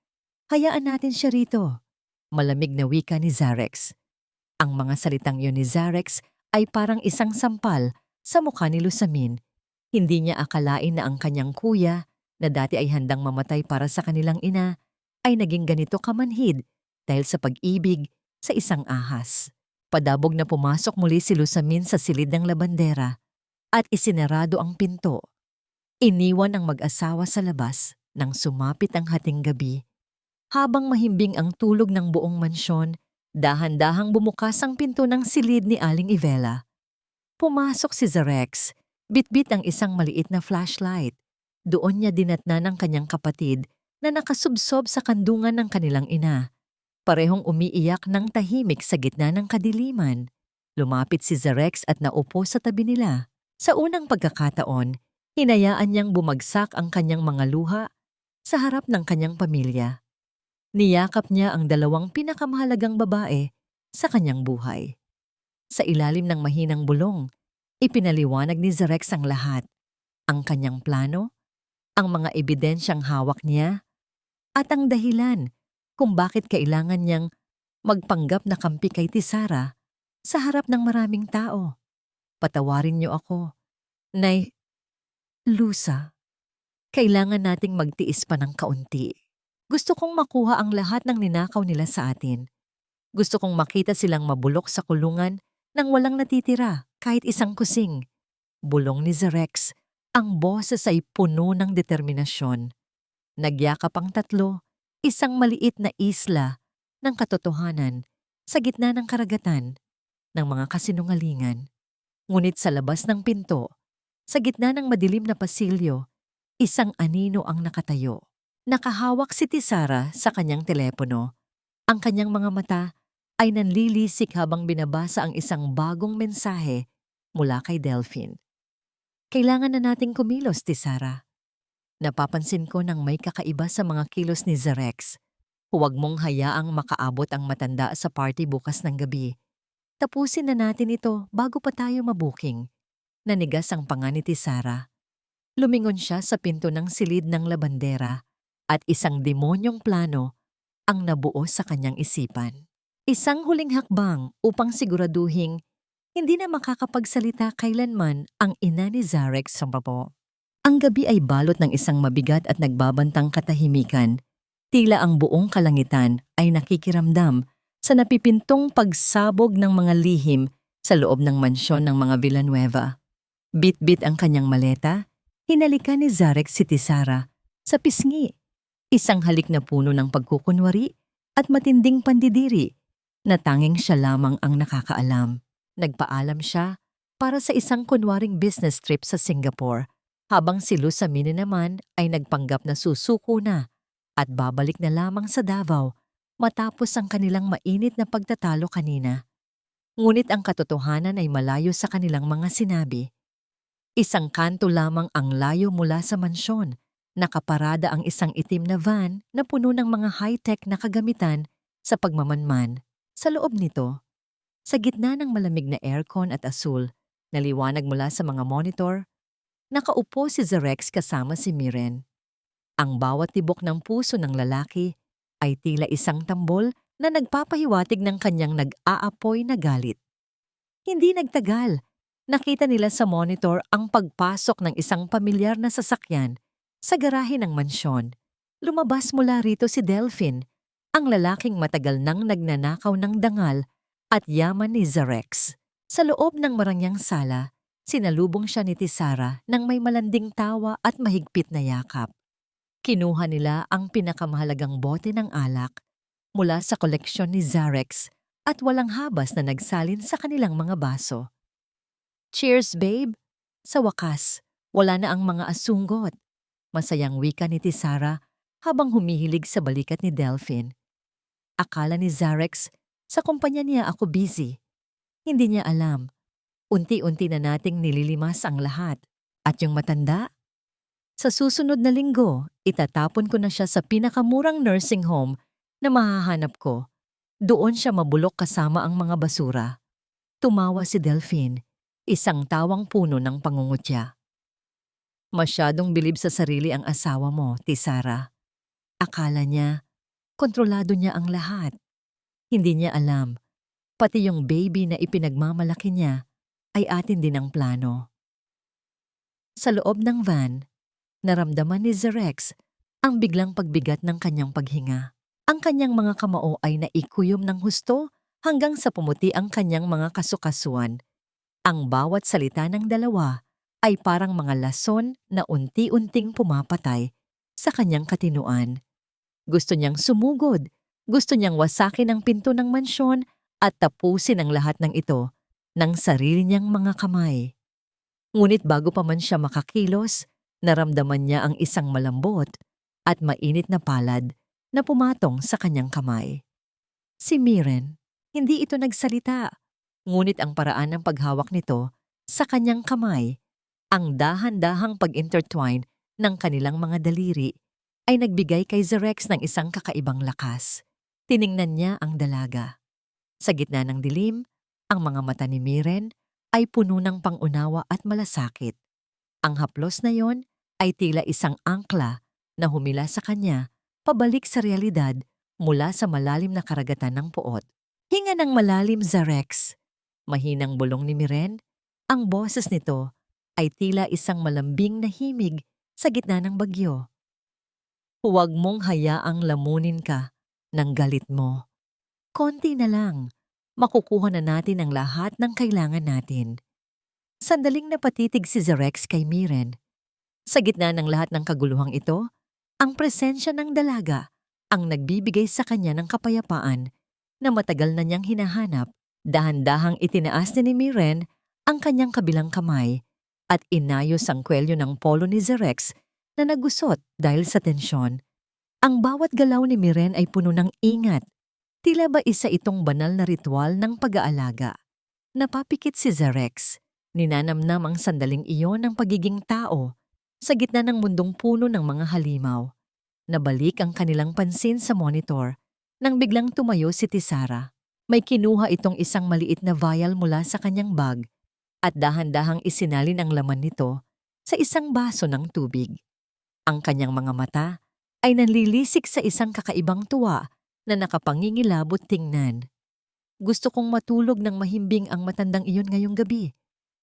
hayaan natin siya rito. Malamig na wika ni Zarex. Ang mga salitang yun ni Zarex ay parang isang sampal sa mukha ni Lusamine. Hindi niya akalain na ang kanyang kuya, na dati ay handang mamatay para sa kanilang ina, ay naging ganito kamanhid dahil sa pag-ibig sa isang ahas. Padabog na pumasok muli si Lusamine sa silid ng labandera at isinarado ang pinto. Iniwan ang mag-asawa sa labas nang sumapit ang hating gabi. Habang mahimbing ang tulog ng buong mansyon, dahan-dahang bumukas ang pinto ng silid ni Aling Ivela. Pumasok si Zarex. Bitbit ang isang maliit na flashlight. Doon niya dinatna ng kanyang kapatid na nakasubsob sa kandungan ng kanilang ina. Parehong umiiyak ng tahimik sa gitna ng kadiliman. Lumapit si Zarex at naupo sa tabi nila. Sa unang pagkakataon, hinayaan niyang bumagsak ang kanyang mga luha sa harap ng kanyang pamilya. Niyakap niya ang dalawang pinakamahalagang babae sa kanyang buhay. Sa ilalim ng mahinang bulong, ipinaliwanag ni Zarex ang lahat, ang kanyang plano, ang mga ebidensyang hawak niya, at ang dahilan kung bakit kailangan niyang magpanggap na kampi kay Tisara sa harap ng maraming tao. Patawarin niyo ako, Nay Lusa. Kailangan nating magtiis pa ng kaunti. Gusto kong makuha ang lahat ng ninakaw nila sa atin. Gusto kong makita silang mabulok sa kulungan nang walang natitira kahit isang kusing. Bulong ni Zerex, ang boses ay puno ng determinasyon. Nagyakap ang tatlo, isang maliit na isla ng katotohanan sa gitna ng karagatan ng mga kasinungalingan. Ngunit sa labas ng pinto, sa gitna ng madilim na pasilyo, isang anino ang nakatayo. Nakahawak si Tisara sa kanyang telepono. Ang kanyang mga mata ay nanlilisik habang binabasa ang isang bagong mensahe mula kay Delphine. Kailangan na nating kumilos, Tisara. Napapansin ko nang may kakaiba sa mga kilos ni Zerex. Huwag mong hayaang makaabot ang matanda sa party bukas ng gabi. Tapusin na natin ito bago pa tayo mabuking. Nanigas ang panga ni Tisara. Lumingon siya sa pinto ng silid ng labandera at isang demonyong plano ang nabuo sa kanyang isipan. Isang huling hakbang upang siguraduhing hindi na makakapagsalita kailanman ang ina ni Zerex sa babo. Ang gabi ay balot ng isang mabigat at nagbabantang katahimikan. Tila ang buong kalangitan ay nakikiramdam sa napipintong pagsabog ng mga lihim sa loob ng mansyon ng mga Villanueva. Bit-bit ang kanyang maleta, hinalikan ni Zerex si Tisara sa pisngi. Isang halik na puno ng pagkukunwari at matinding pandidiri na tanging siya lamang ang nakakaalam. Nagpaalam siya para sa isang kunwaring business trip sa Singapore, habang si Lusamine naman ay nagpanggap na susuko na at babalik na lamang sa Davao matapos ang kanilang mainit na pagtatalo kanina. Ngunit ang katotohanan ay malayo sa kanilang mga sinabi. Isang kanto lamang ang layo mula sa mansyon. Nakaparada ang isang itim na van na puno ng mga high-tech na kagamitan sa pagmamanman. Sa loob nito, sa gitna ng malamig na aircon at asul na liwanag mula sa mga monitor, nakaupo si Zerex kasama si Miren. Ang bawat tibok ng puso ng lalaki ay tila isang tambol na nagpapahiwatig ng kanyang nag-aapoy na galit. Hindi nagtagal, nakita nila sa monitor ang pagpasok ng isang pamilyar na sasakyan sa garahe ng mansyon. Lumabas mula rito si Delphine, ang lalaking matagal nang nagnanakaw ng dangal at yaman ni Zerex. Sa loob ng marangyang sala, sinalubong siya ni Tisara nang may malanding tawa at mahigpit na yakap. Kinuha nila ang pinakamahalagang bote ng alak mula sa koleksyon ni Zerex at walang habas na nagsalin sa kanilang mga baso. Cheers, babe! Sa wakas, wala na ang mga asunggot. Masayang wika ni Tisara habang humihilig sa balikat ni Delphine. Akala ni Zerex, sa kumpanya niya ako busy. Hindi niya alam. Unti-unti na nating nililimas ang lahat. At yung matanda? Sa susunod na linggo, itatapon ko na siya sa pinakamurang nursing home na mahahanap ko. Doon siya mabulok kasama ang mga basura. Tumawa si Delphine, isang tawang puno ng pangungutya. Masyadong bilib sa sarili ang asawa mo, Tisara. Akala niya, kontrolado niya ang lahat. Hindi niya alam, pati yung baby na ipinagmamalaki niya ay atin din ang plano. Sa loob ng van, naramdaman ni Zerex ang biglang pagbigat ng kanyang paghinga. Ang kanyang mga kamao ay naikuyom ng husto hanggang sa pumuti ang kanyang mga kasukasuan. Ang bawat salita ng dalawa ay parang mga lason na unti-unting pumapatay sa kanyang katinuan. Gusto niyang sumugod, gusto niyang wasakin ang pinto ng mansyon at tapusin ang lahat ng ito ng sarili niyang mga kamay. Ngunit bago pa man siya makakilos, naramdaman niya ang isang malambot at mainit na palad na pumatong sa kanyang kamay. Si Miren, hindi ito nagsalita, ngunit ang paraan ng paghawak nito sa kanyang kamay, ang dahan-dahang pag-intertwine ng kanilang mga daliri, ay nagbigay kay Zerex ng isang kakaibang lakas. Tiningnan niya ang dalaga. Sa gitna ng dilim, ang mga mata ni Miren ay puno ng pangunawa at malasakit. Ang haplos na yon ay tila isang angkla na humila sa kanya pabalik sa realidad mula sa malalim na karagatan ng puot. Hinga ng malalim, Zerex. Mahinang bulong ni Miren, ang boses nito ay tila isang malambing na himig sa gitna ng bagyo. Huwag mong hayaang lamunin ka ng galit mo. Konti na lang, makukuha na natin ang lahat ng kailangan natin. Sandaling napatitig si Zerex kay Miren. Sa gitna ng lahat ng kaguluhang ito, ang presensya ng dalaga ang nagbibigay sa kanya ng kapayapaan na matagal na niyang hinahanap. Dahan-dahang itinaas ni Miren ang kanyang kabilang kamay at inayos ang kwelyo ng polo ni Zerex na nagusot dahil sa tensyon. Ang bawat galaw ni Miren ay puno ng ingat. Tila ba isa itong banal na ritual ng pag-aalaga. Napapikit si Zerex. Ninanamnam ang sandaling iyon ng pagiging tao sa gitna ng mundong puno ng mga halimaw. Nabalik ang kanilang pansin sa monitor nang biglang tumayo si Tisara. May kinuha itong isang maliit na vial mula sa kanyang bag at dahan-dahang isinalin ang laman nito sa isang baso ng tubig. Ang kanyang mga mata ay nanlilisik sa isang kakaibang tuwa na nakapangingilabot tingnan. Gusto kong matulog ng mahimbing ang matandang iyon ngayong gabi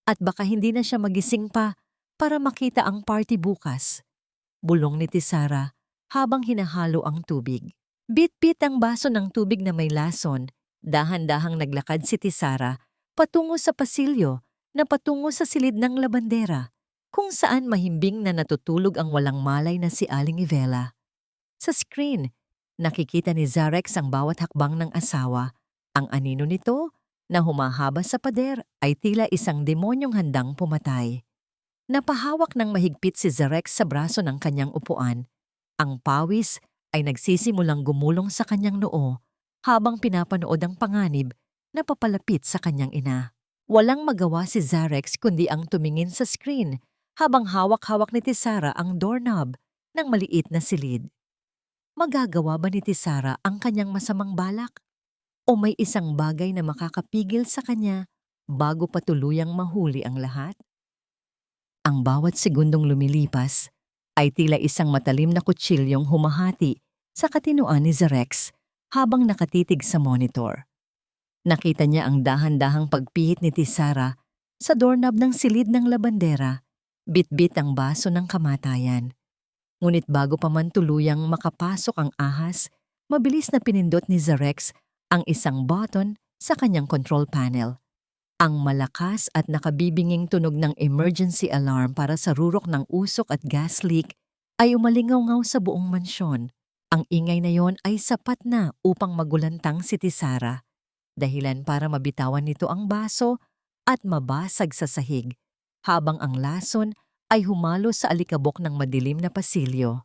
at baka hindi na siya magising pa para makita ang party bukas. Bulong ni Tisara habang hinahalo ang tubig. Bit-bit ang baso ng tubig na may lason. Dahan-dahang naglakad si Tisara patungo sa pasilyo na patungo sa silid ng labandera kung saan mahimbing na natutulog ang walang malay na si Aling Ivela. Sa screen, nakikita ni Zerex ang bawat hakbang ng asawa. Ang anino nito na humahaba sa pader ay tila isang demonyong handang pumatay. Napahawak ng mahigpit si Zerex sa braso ng kanyang upuan. Ang pawis ay nagsisimulang gumulong sa kanyang noo habang pinapanood ang panganib na papalapit sa kanyang ina. Walang magawa si Zerex kundi ang tumingin sa screen habang hawak-hawak ni Tisara ang doorknob ng maliit na silid. Magagawa ba ni Tisara ang kanyang masamang balak? O may isang bagay na makakapigil sa kanya bago pa tuluyang mahuli ang lahat? Ang bawat segundong lumilipas ay tila isang matalim na kutsilyong humahati sa katinuan ni Zerex habang nakatitig sa monitor. Nakita niya ang dahan-dahang pagpihit ni Tisara sa doorknob ng silid ng labandera, bit-bit ang baso ng kamatayan. Ngunit bago pa man tuluyang makapasok ang ahas, mabilis na pinindot ni Zerex ang isang button sa kanyang control panel. Ang malakas at nakabibinging tunog ng emergency alarm para sa rurok ng usok at gas leak ay umalingaw-ngaw sa buong mansyon. Ang ingay na yon ay sapat na upang magulantang si Tisara, dahilan para mabitawan nito ang baso at mabasag sa sahig, habang ang lason ay humalo sa alikabok ng madilim na pasilyo.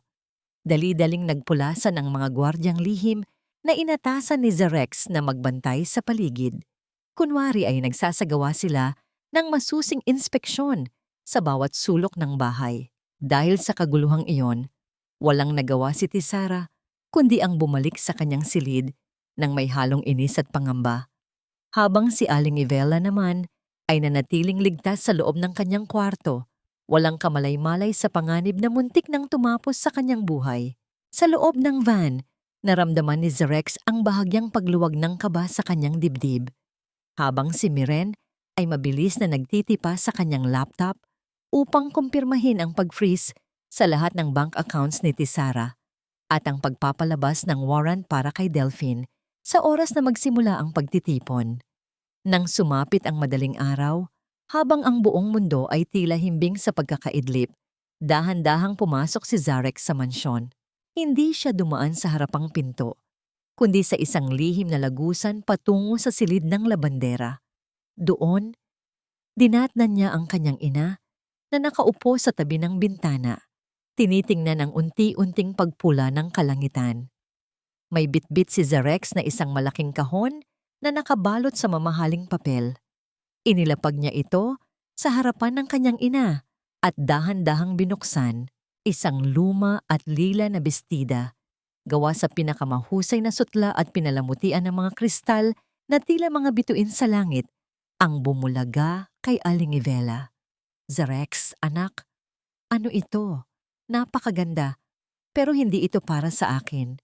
Dali-daling nagpulasan ang mga gwardyang lihim na inatasan ni Zerex na magbantay sa paligid. Kunwari ay nagsasagawa sila ng masusing inspeksyon sa bawat sulok ng bahay. Dahil sa kaguluhang iyon, walang nagawa si Tisara kundi ang bumalik sa kanyang silid nang may halong inis at pangamba. Habang si Aling Ivela naman ay nanatiling ligtas sa loob ng kanyang kwarto, walang kamalay-malay sa panganib na muntik nang tumapos sa kanyang buhay. Sa loob ng van, naramdaman ni Zerex ang bahagyang pagluwag ng kaba sa kanyang dibdib. Habang si Miren ay mabilis na nagtitipa sa kanyang laptop upang kumpirmahin ang pag-freeze sa lahat ng bank accounts ni Tisara at ang pagpapalabas ng warrant para kay Delphine sa oras na magsimula ang pagtitipon. Nang sumapit ang madaling araw, habang ang buong mundo ay tila himbing sa pagkakaidlip, dahan-dahang pumasok si Zerex sa mansyon. Hindi siya dumaan sa harapang pinto, kundi sa isang lihim na lagusan patungo sa silid ng labandera. Doon, dinatnan niya ang kanyang ina na nakaupo sa tabi ng bintana, tinitingnan ang unti-unting pagpula ng kalangitan. May bitbit si Zerex na isang malaking kahon na nakabalot sa mamahaling papel. Inilapag niya ito sa harapan ng kanyang ina at dahan-dahang binuksan isang luma at lila na bestida, gawa sa pinakamahusay na sutla at pinalamutian ng mga kristal na tila mga bituin sa langit, ang bumulaga kay Aling Ivela. Zerex, anak, ano ito? Napakaganda, pero hindi ito para sa akin.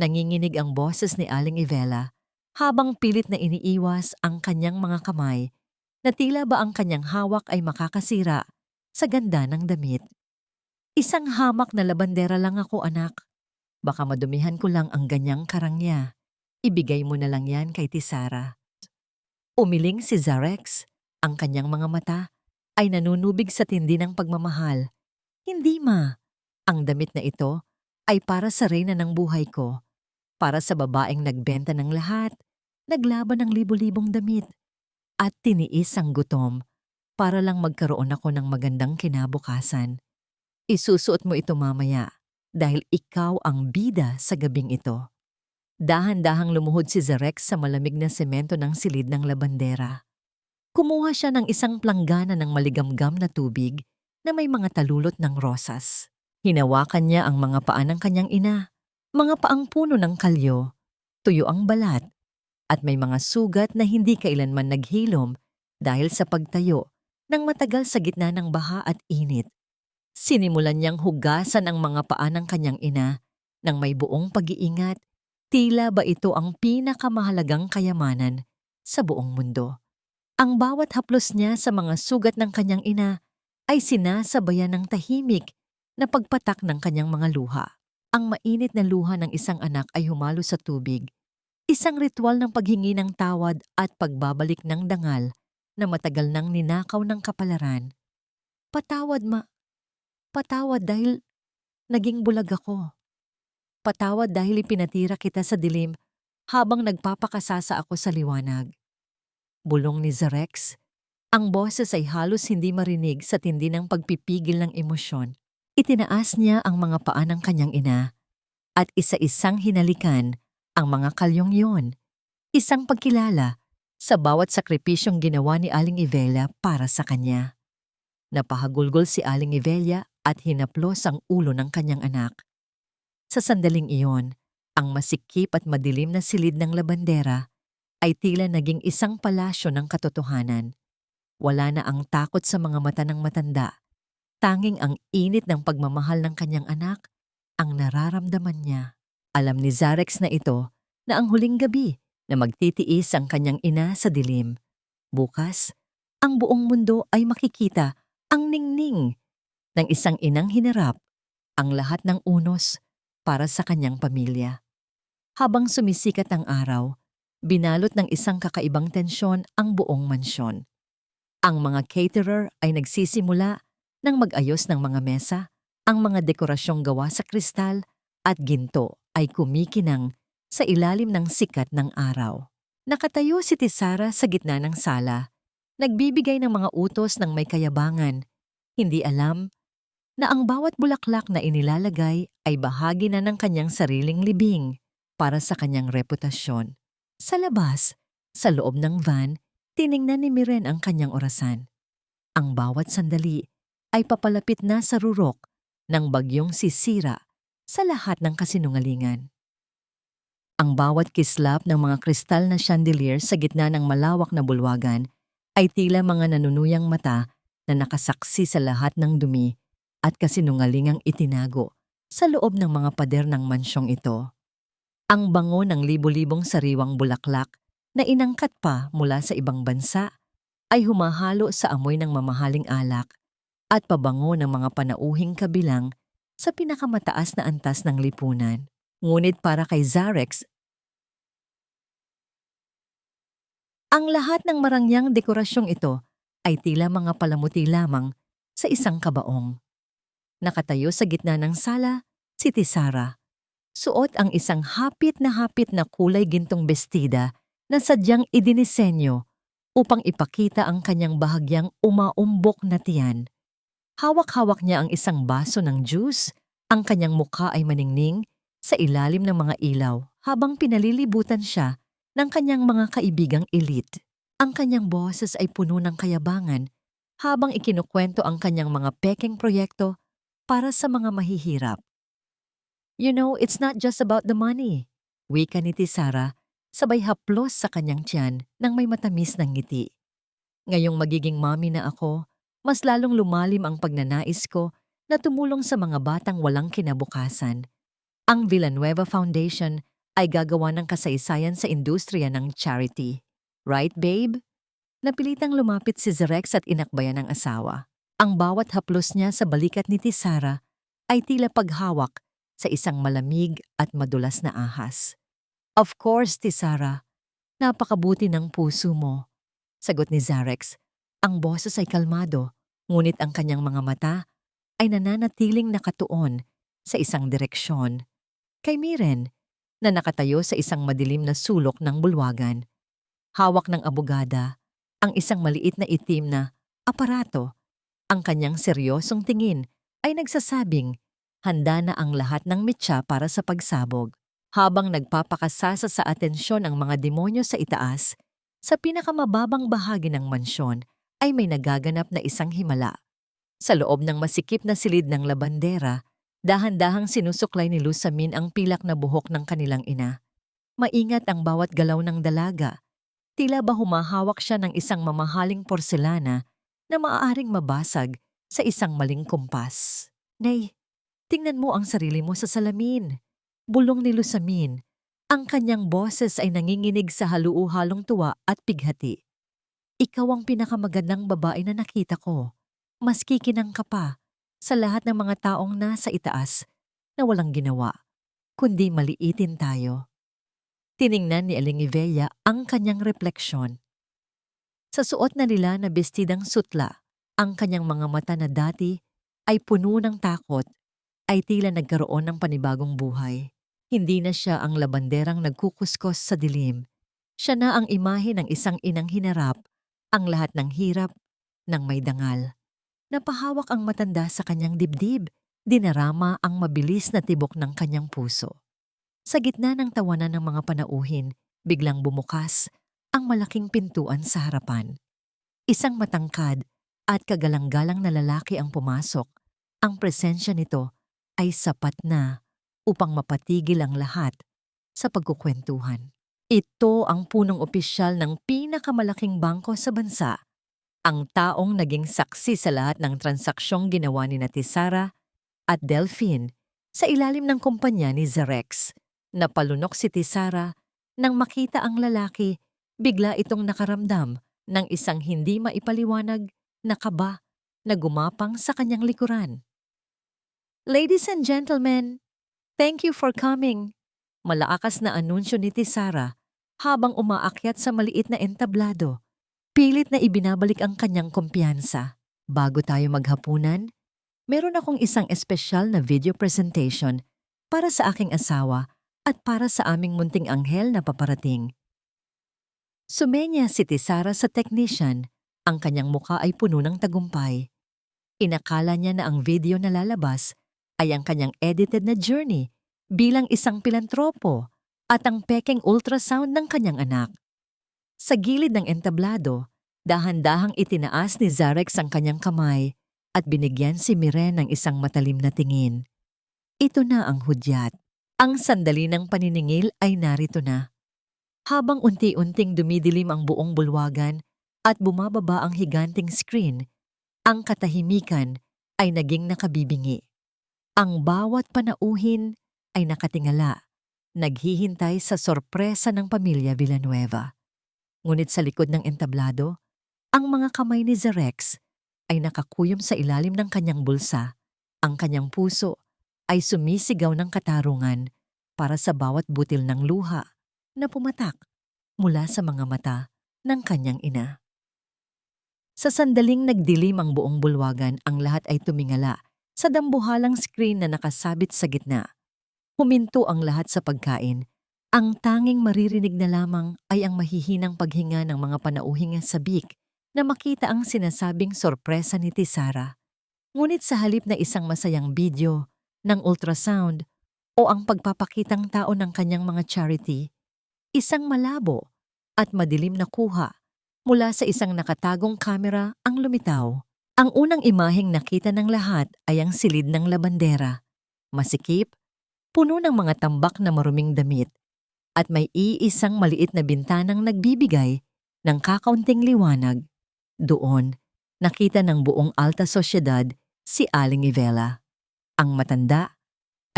Nanginginig ang boses ni Aling Ivela habang pilit na iniiwas ang kanyang mga kamay na tila ba ang kanyang hawak ay makakasira sa ganda ng damit. Isang hamak na labandera lang ako, anak. Baka madumihan ko lang ang ganyang karangya. Ibigay mo na lang yan kay Tisara. Umiling si Zarex. Ang kanyang mga mata ay nanunubig sa tindi ng pagmamahal. Hindi ma. Ang damit na ito ay para sa reyna ng buhay ko. Para sa babaeng nagbenta ng lahat, naglaban ng libo-libong damit, at tiniis ang gutom para lang magkaroon ako ng magandang kinabukasan. Isusuot mo ito mamaya dahil ikaw ang bida sa gabing ito. Dahan-dahang lumuhod si Zarex sa malamig na semento ng silid ng labandera. Kumuha siya ng isang planggana ng maligamgam na tubig na may mga talulot ng rosas. Hinawakan niya ang mga paa ng kanyang ina, mga paang puno ng kalyo, tuyo ang balat, at may mga sugat na hindi kailanman naghilom dahil sa pagtayo ng matagal sa gitna ng baha at init. Sinimulan niyang hugasan ang mga paa ng kanyang ina nang may buong pag-iingat, tila ba ito ang pinakamahalagang kayamanan sa buong mundo. Ang bawat haplos niya sa mga sugat ng kanyang ina ay sinasabayan ng tahimik na pagpatak ng kanyang mga luha. Ang mainit na luha ng isang anak ay humalo sa tubig, isang ritual ng paghingi ng tawad at pagbabalik ng dangal na matagal nang ninakaw ng kapalaran. Patawad patawad dahil naging bulag ako. Patawad dahil ipinatira kita sa dilim habang nagpapakasasa ako sa liwanag. Bulong ni Zarex. Ang boses ay halos hindi marinig sa tindi ng pagpipigil ng emosyon. Itinaas niya ang mga paa ng kanyang ina at isa-isang hinalikan ang mga kalyong yon. Isang pagkilala sa bawat sakripisyong ginawa ni Aling Ivelia para sa kanya. Napahagulgol si Aling Ivelia at hinaplos ang ulo ng kanyang anak. Sa sandaling iyon, ang masikip at madilim na silid ng labandera ay tila naging isang palasyo ng katotohanan. Wala na ang takot sa mga mata ng matanda. Tanging ang init ng pagmamahal ng kanyang anak ang nararamdaman niya. Alam ni Zarex na ito na ang huling gabi na magtitiis ang kanyang ina sa dilim. Bukas, ang buong mundo ay makikita ang ningning ng isang inang hinarap ang lahat ng unos para sa kanyang pamilya. Habang sumisikat ang araw, binalot ng isang kakaibang tensyon ang buong mansyon. Ang mga caterer ay nagsisimula ng mag-ayos ng mga mesa, ang mga dekorasyong gawa sa kristal at ginto ay kumikinang sa ilalim ng sikat ng araw. Nakatayo si Tisara sa gitna ng sala, nagbibigay ng mga utos ng may kayabangan, hindi alam na ang bawat bulaklak na inilalagay ay bahagi na ng kanyang sariling libing para sa kanyang reputasyon. Sa labas, sa loob ng van, tiningnan ni Miren ang kanyang orasan. Ang bawat sandali ay papalapit na sa rurok ng bagyong sisira sa lahat ng kasinungalingan. Ang bawat kislap ng mga kristal na chandelier sa gitna ng malawak na bulwagan ay tila mga nanunuyang mata na nakasaksi sa lahat ng dumi at kasinungalingang itinago sa loob ng mga pader ng mansyong ito. Ang bango ng libo-libong sariwang bulaklak na inangkat pa mula sa ibang bansa ay humahalo sa amoy ng mamahaling alak at pabango ng mga panauhing kabilang sa pinakamataas na antas ng lipunan. Ngunit para kay Zarex, ang lahat ng marangyang dekorasyong ito ay tila mga palamuti lamang sa isang kabaong. Nakatayo sa gitna ng sala, si Tisara. Suot ang isang hapit na kulay gintong bestida na sadyang idinisenyo upang ipakita ang kanyang bahagyang umaumbok na tiyan. Hawak-hawak niya ang isang baso ng juice, ang kanyang mukha ay maningning sa ilalim ng mga ilaw habang pinalilibutan siya ng kanyang mga kaibigang elite. Ang kanyang boses ay puno ng kayabangan habang ikinukwento ang kanyang mga pekeng proyekto para sa mga mahihirap. You know, it's not just about the money, wika ni Tisara, sabay haplos sa kanyang tiyan nang may matamis ng ngiti. Ngayong magiging mommy na ako, mas lalong lumalim ang pagnanais ko na tumulong sa mga batang walang kinabukasan. Ang Villanueva Foundation ay gagawa ng kasaysayan sa industriya ng charity. Right, babe? Napilitang lumapit si Zarex at inakbayan ng asawa. Ang bawat haplos niya sa balikat ni Tisara ay tila paghawak sa isang malamig at madulas na ahas. Of course, Tisara, napakabuti ng puso mo. Sagot ni Zarex. Ang boses ay kalmado, ngunit ang kanyang mga mata ay nananatiling nakatuon sa isang direksyon. Kay Miren, na nakatayo sa isang madilim na sulok ng bulwagan, hawak ng abogada, ang isang maliit na itim na aparato. Ang kanyang seryosong tingin ay nagsasabing handa na ang lahat ng mitya para sa pagsabog. Habang nagpapakasasa sa atensyon ang mga demonyo sa itaas, sa pinakamababang bahagi ng mansyon ay may nagaganap na isang himala. Sa loob ng masikip na silid ng labandera, dahan-dahang sinusuklay ni Lusamin ang pilak na buhok ng kanilang ina. Maingat ang bawat galaw ng dalaga. Tila ba humahawak siya ng isang mamahaling porselana na maaaring mabasag sa isang maling kumpas. Nay, tingnan mo ang sarili mo sa salamin. Bulong ni Lusamin. Ang kanyang boses ay nanginginig sa halu-halong tuwa at pighati. Ikaw ang pinakamagandang babae na nakita ko. Maski kinang ka pa sa lahat ng mga taong nasa itaas na walang ginawa, kundi maliitin tayo. Tiningnan ni Aling Ivea ang kanyang refleksyon. Sa suot na nila na bestidang sutla, ang kanyang mga mata na dati ay puno ng takot ay tila nagkaroon ng panibagong buhay. Hindi na siya ang labanderang nagkukuskos sa dilim. Siya na ang imahe ng isang inang hinarap ang lahat ng hirap ng may dangal. Napahawak ang matanda sa kanyang dibdib, dinarama ang mabilis na tibok ng kanyang puso. Sa gitna ng tawanan ng mga panauhin, biglang bumukas ang malaking pintuan sa harapan. Isang matangkad at kagalang-galang na lalaki ang pumasok. Ang presensya nito ay sapat na upang mapatigil ang lahat sa pagkukwentuhan. Ito ang punong opisyal ng pinakamalaking bangko sa bansa. Ang taong naging saksi sa lahat ng transaksyong ginawa ni Tisara at Delphine sa ilalim ng kumpanya ni Zarex. Napalunok si Tisara nang makita ang lalaki, bigla itong nakaramdam ng isang hindi maipaliwanag na kaba na gumapang sa kanyang likuran. Ladies and gentlemen, thank you for coming. Malaakas na anunsyo ni Tisara habang umaakyat sa maliit na entablado. Pilit na ibinabalik ang kanyang kumpiyansa. Bago tayo maghapunan, meron akong isang espesyal na video presentation para sa aking asawa at para sa aming munting anghel na paparating. Sumenya si Tisara sa technician. Ang kanyang muka ay puno ng tagumpay. Inakala niya na ang video na lalabas ay ang kanyang edited na journey bilang isang pilantropo at ang pekeng ultrasound ng kanyang anak. Sa gilid ng entablado, dahan-dahang itinaas ni Zarex ang kanyang kamay at binigyan si Miren ng isang matalim na tingin. Ito na ang hudyat. Ang sandali ng paniningil ay narito na. Habang unti-unting dumidilim ang buong bulwagan at bumababa ang higanting screen, ang katahimikan ay naging nakabibingi. Ang bawat panauhin ay nakatingala, naghihintay sa sorpresa ng pamilya Villanueva. Ngunit sa likod ng entablado, ang mga kamay ni Zarex ay nakakuyom sa ilalim ng kanyang bulsa. Ang kanyang puso ay sumisigaw ng katarungan para sa bawat butil ng luha na pumatak mula sa mga mata ng kanyang ina. Sa sandaling nagdilim ang buong bulwagan, ang lahat ay tumingala sa dambuhalang screen na nakasabit sa gitna. Huminto ang lahat sa pagkain. Ang tanging maririnig na lamang ay ang mahihinang paghinga ng mga panauhing sabik na makita ang sinasabing sorpresa ni Tisara. Ngunit sa halip na isang masayang video ng ultrasound o ang pagpapakitang tao ng kanyang mga charity, isang malabo at madilim na kuha mula sa isang nakatagong kamera ang lumitaw. Ang unang imaheng nakita ng lahat ay ang silid ng labandera. Masikip, puno ng mga tambak na maruming damit, at may iisang maliit na bintanang nagbibigay ng kakaunting liwanag. Doon, nakita ng buong alta sosyedad si Aling Ivela. Ang matanda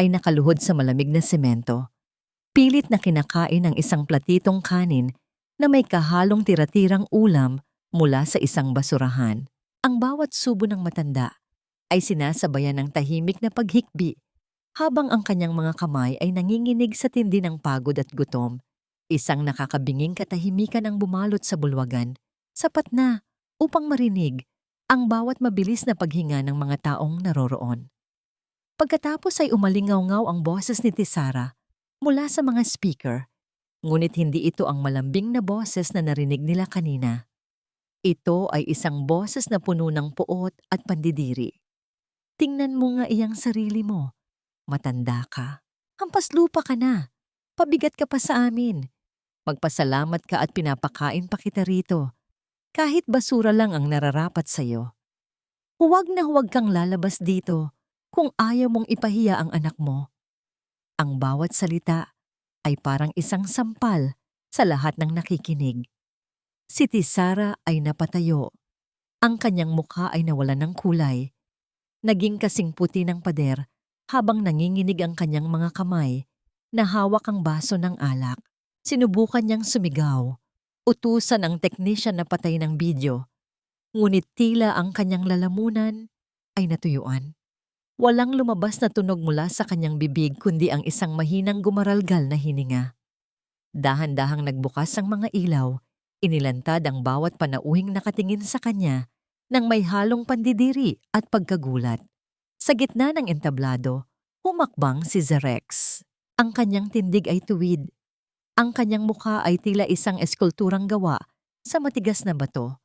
ay nakaluhod sa malamig na semento. Pilit na kinakain ng isang platitong kanin na may kahalong tira-tirang ulam mula sa isang basurahan. Ang bawat subo ng matanda ay sinasabayan ng tahimik na paghikbi habang ang kanyang mga kamay ay nanginginig sa tindi ng pagod at gutom. Isang nakakabinging katahimikan ang bumalot sa bulwagan. Sapat na upang marinig ang bawat mabilis na paghinga ng mga taong naroroon. Pagkatapos ay umalingaw-ngaw ang boses ni Tisara mula sa mga speaker, ngunit hindi ito ang malambing na boses na narinig nila kanina. Ito ay isang boses na puno ng puot at pandidiri. Tingnan mo nga iyang sarili mo. Matanda ka. Hampas lupa ka na. Pabigat ka pa sa amin. Magpasalamat ka at pinapakain pa kita rito. Kahit basura lang ang nararapat sa'yo. Huwag na huwag kang lalabas dito kung ayaw mong ipahiya ang anak mo. Ang bawat salita ay parang isang sampal sa lahat ng nakikinig. Si Tisara ay napatayo. Ang kanyang mukha ay nawalan ng kulay. Naging kasing puti ng pader habang nanginginig ang kanyang mga kamay na hawak ang baso ng alak. Sinubukan niyang sumigaw. Utusan ang technician na patay ng video. Ngunit tila ang kanyang lalamunan ay natuyuan. Walang lumabas na tunog mula sa kanyang bibig kundi ang isang mahinang gumaralgal na hininga. Dahan-dahang nagbukas ang mga ilaw, inilantad ang bawat panauhing nakatingin sa kanya nang may halong pandidiri at pagkagulat. Sa gitna ng entablado, humakbang si Zerex. Ang kanyang tindig ay tuwid. Ang kanyang mukha ay tila isang eskulturang gawa sa matigas na bato.